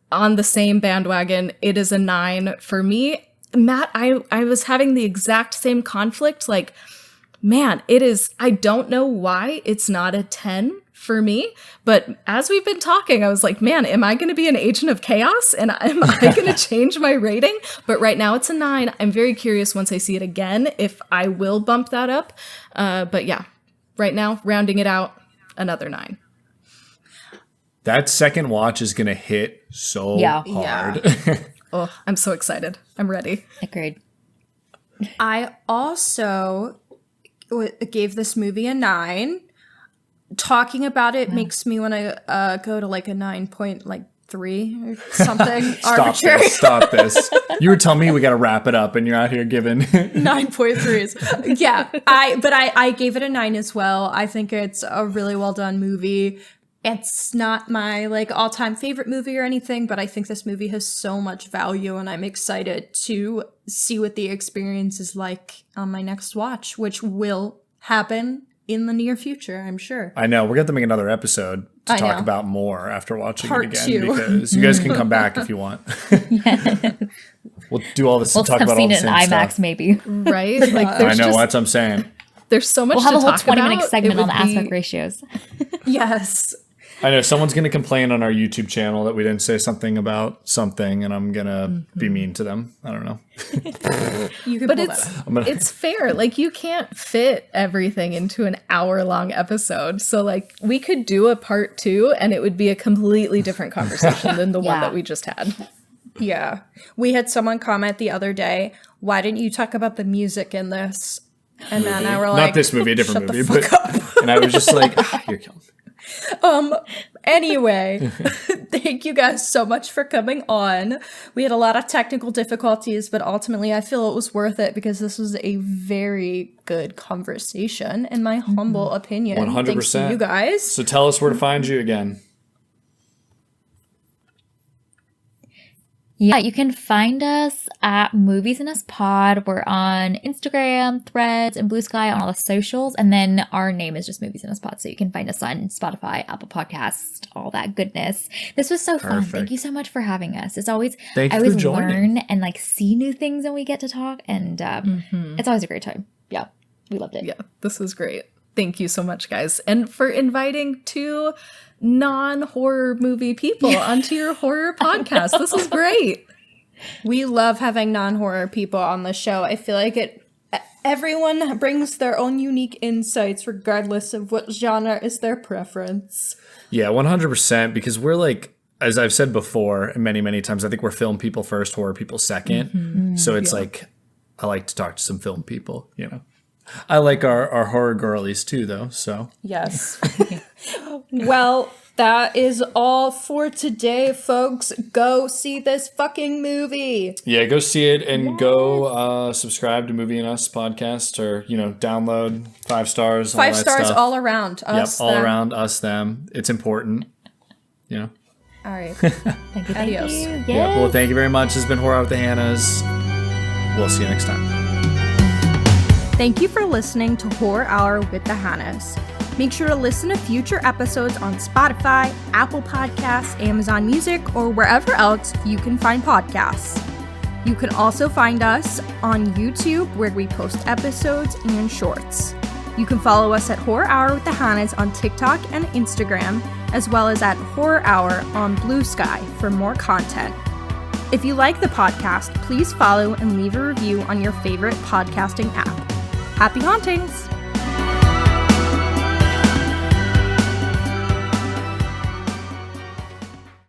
on the same bandwagon. It is a 9 for me. Matt, I was having the exact same conflict. Like, man, it is, I don't know why it's not a 10 for me, but as we've been talking, I was like, man, am I going to be an agent of chaos, and am I going to change my rating? But right now it's a 9. I'm very curious once I see it again if I will bump that up. But yeah, right now, rounding it out, another 9. That second watch is going to hit so hard. Oh, I'm so excited. I'm ready. Agreed. I also gave this movie a 9. Talking about it makes me want to go to like a 9.3 or something arbitrary. Stop this. You were telling me we got to wrap it up, and you're out here giving 9.3s. Yeah, I gave it a 9 as well. I think it's a really well done movie. It's not my like all-time favorite movie or anything, but I think this movie has so much value, and I'm excited to see what the experience is like on my next watch, which will happen in the near future, I'm sure. I know. We're going to make another episode to talk about more after watching Part it again. 2. Because you guys can come back if you want. We'll do all this and talk about all the same stuff. We'll have seen it in IMAX, maybe. Right? Like, I know, that's what I'm saying. There's so much to talk about. We'll have a whole 20-minute segment on the aspect ratios. Yes. I know someone's going to complain on our YouTube channel that we didn't say something about something, and I'm going to be mean to them. I don't know. You can but pull that up. It's fair. Like, you can't fit everything into an hour-long episode. So, like, we could do a part 2, and it would be a completely different conversation than the one that we just had. Yeah. We had someone comment the other day, why didn't you talk about the music in this? And then I were like, not this movie, a different movie. But and I was just like, you're killing me. Anyway, thank you guys so much for coming on. We had a lot of technical difficulties, but ultimately I feel it was worth it because this was a very good conversation, in my humble opinion. 100%. Thanks to you guys. So tell us where to find you again. Yeah, you can find us at Movies in Us Pod. We're on Instagram, Threads, and Blue Sky on all the socials. And then our name is just Movies in Us Pod. So you can find us on Spotify, Apple Podcasts, all that goodness. This was so fun. Thank you so much for having us. It's always, I always learn and like see new things when we get to talk. And it's always a great time. Yeah, we loved it. Yeah, this was great. Thank you so much, guys. And for inviting 2 non-horror movie people onto your horror podcast. This is great. We love having non-horror people on the show. I feel like everyone brings their own unique insights regardless of what genre is their preference. Yeah, 100%, because we're like, as I've said before many, many times, I think we're film people first, horror people second. So it's like, I like to talk to some film people, you know. I like our horror girlies too, though, so. Yes. Well, that is all for today, folks. Go see this fucking movie. Yeah, go see it and go subscribe to Movie and Us podcast, or, you know, download 5 stars. 5 stars stuff. All around us. Yep, all around us, them. It's important, you know. All right. Thank you. Adios. Yes. Yeah, well, thank you very much. This has been Horror Hour with the Hannas. We'll see you next time. Thank you for listening to Horror Hour with the Hannas. Make sure to listen to future episodes on Spotify, Apple Podcasts, Amazon Music, or wherever else you can find podcasts. You can also find us on YouTube, where we post episodes and shorts. You can follow us at Horror Hour with the Hannas on TikTok and Instagram, as well as at Horror Hour on Blue Sky for more content. If you like the podcast, please follow and leave a review on your favorite podcasting app. Happy hauntings!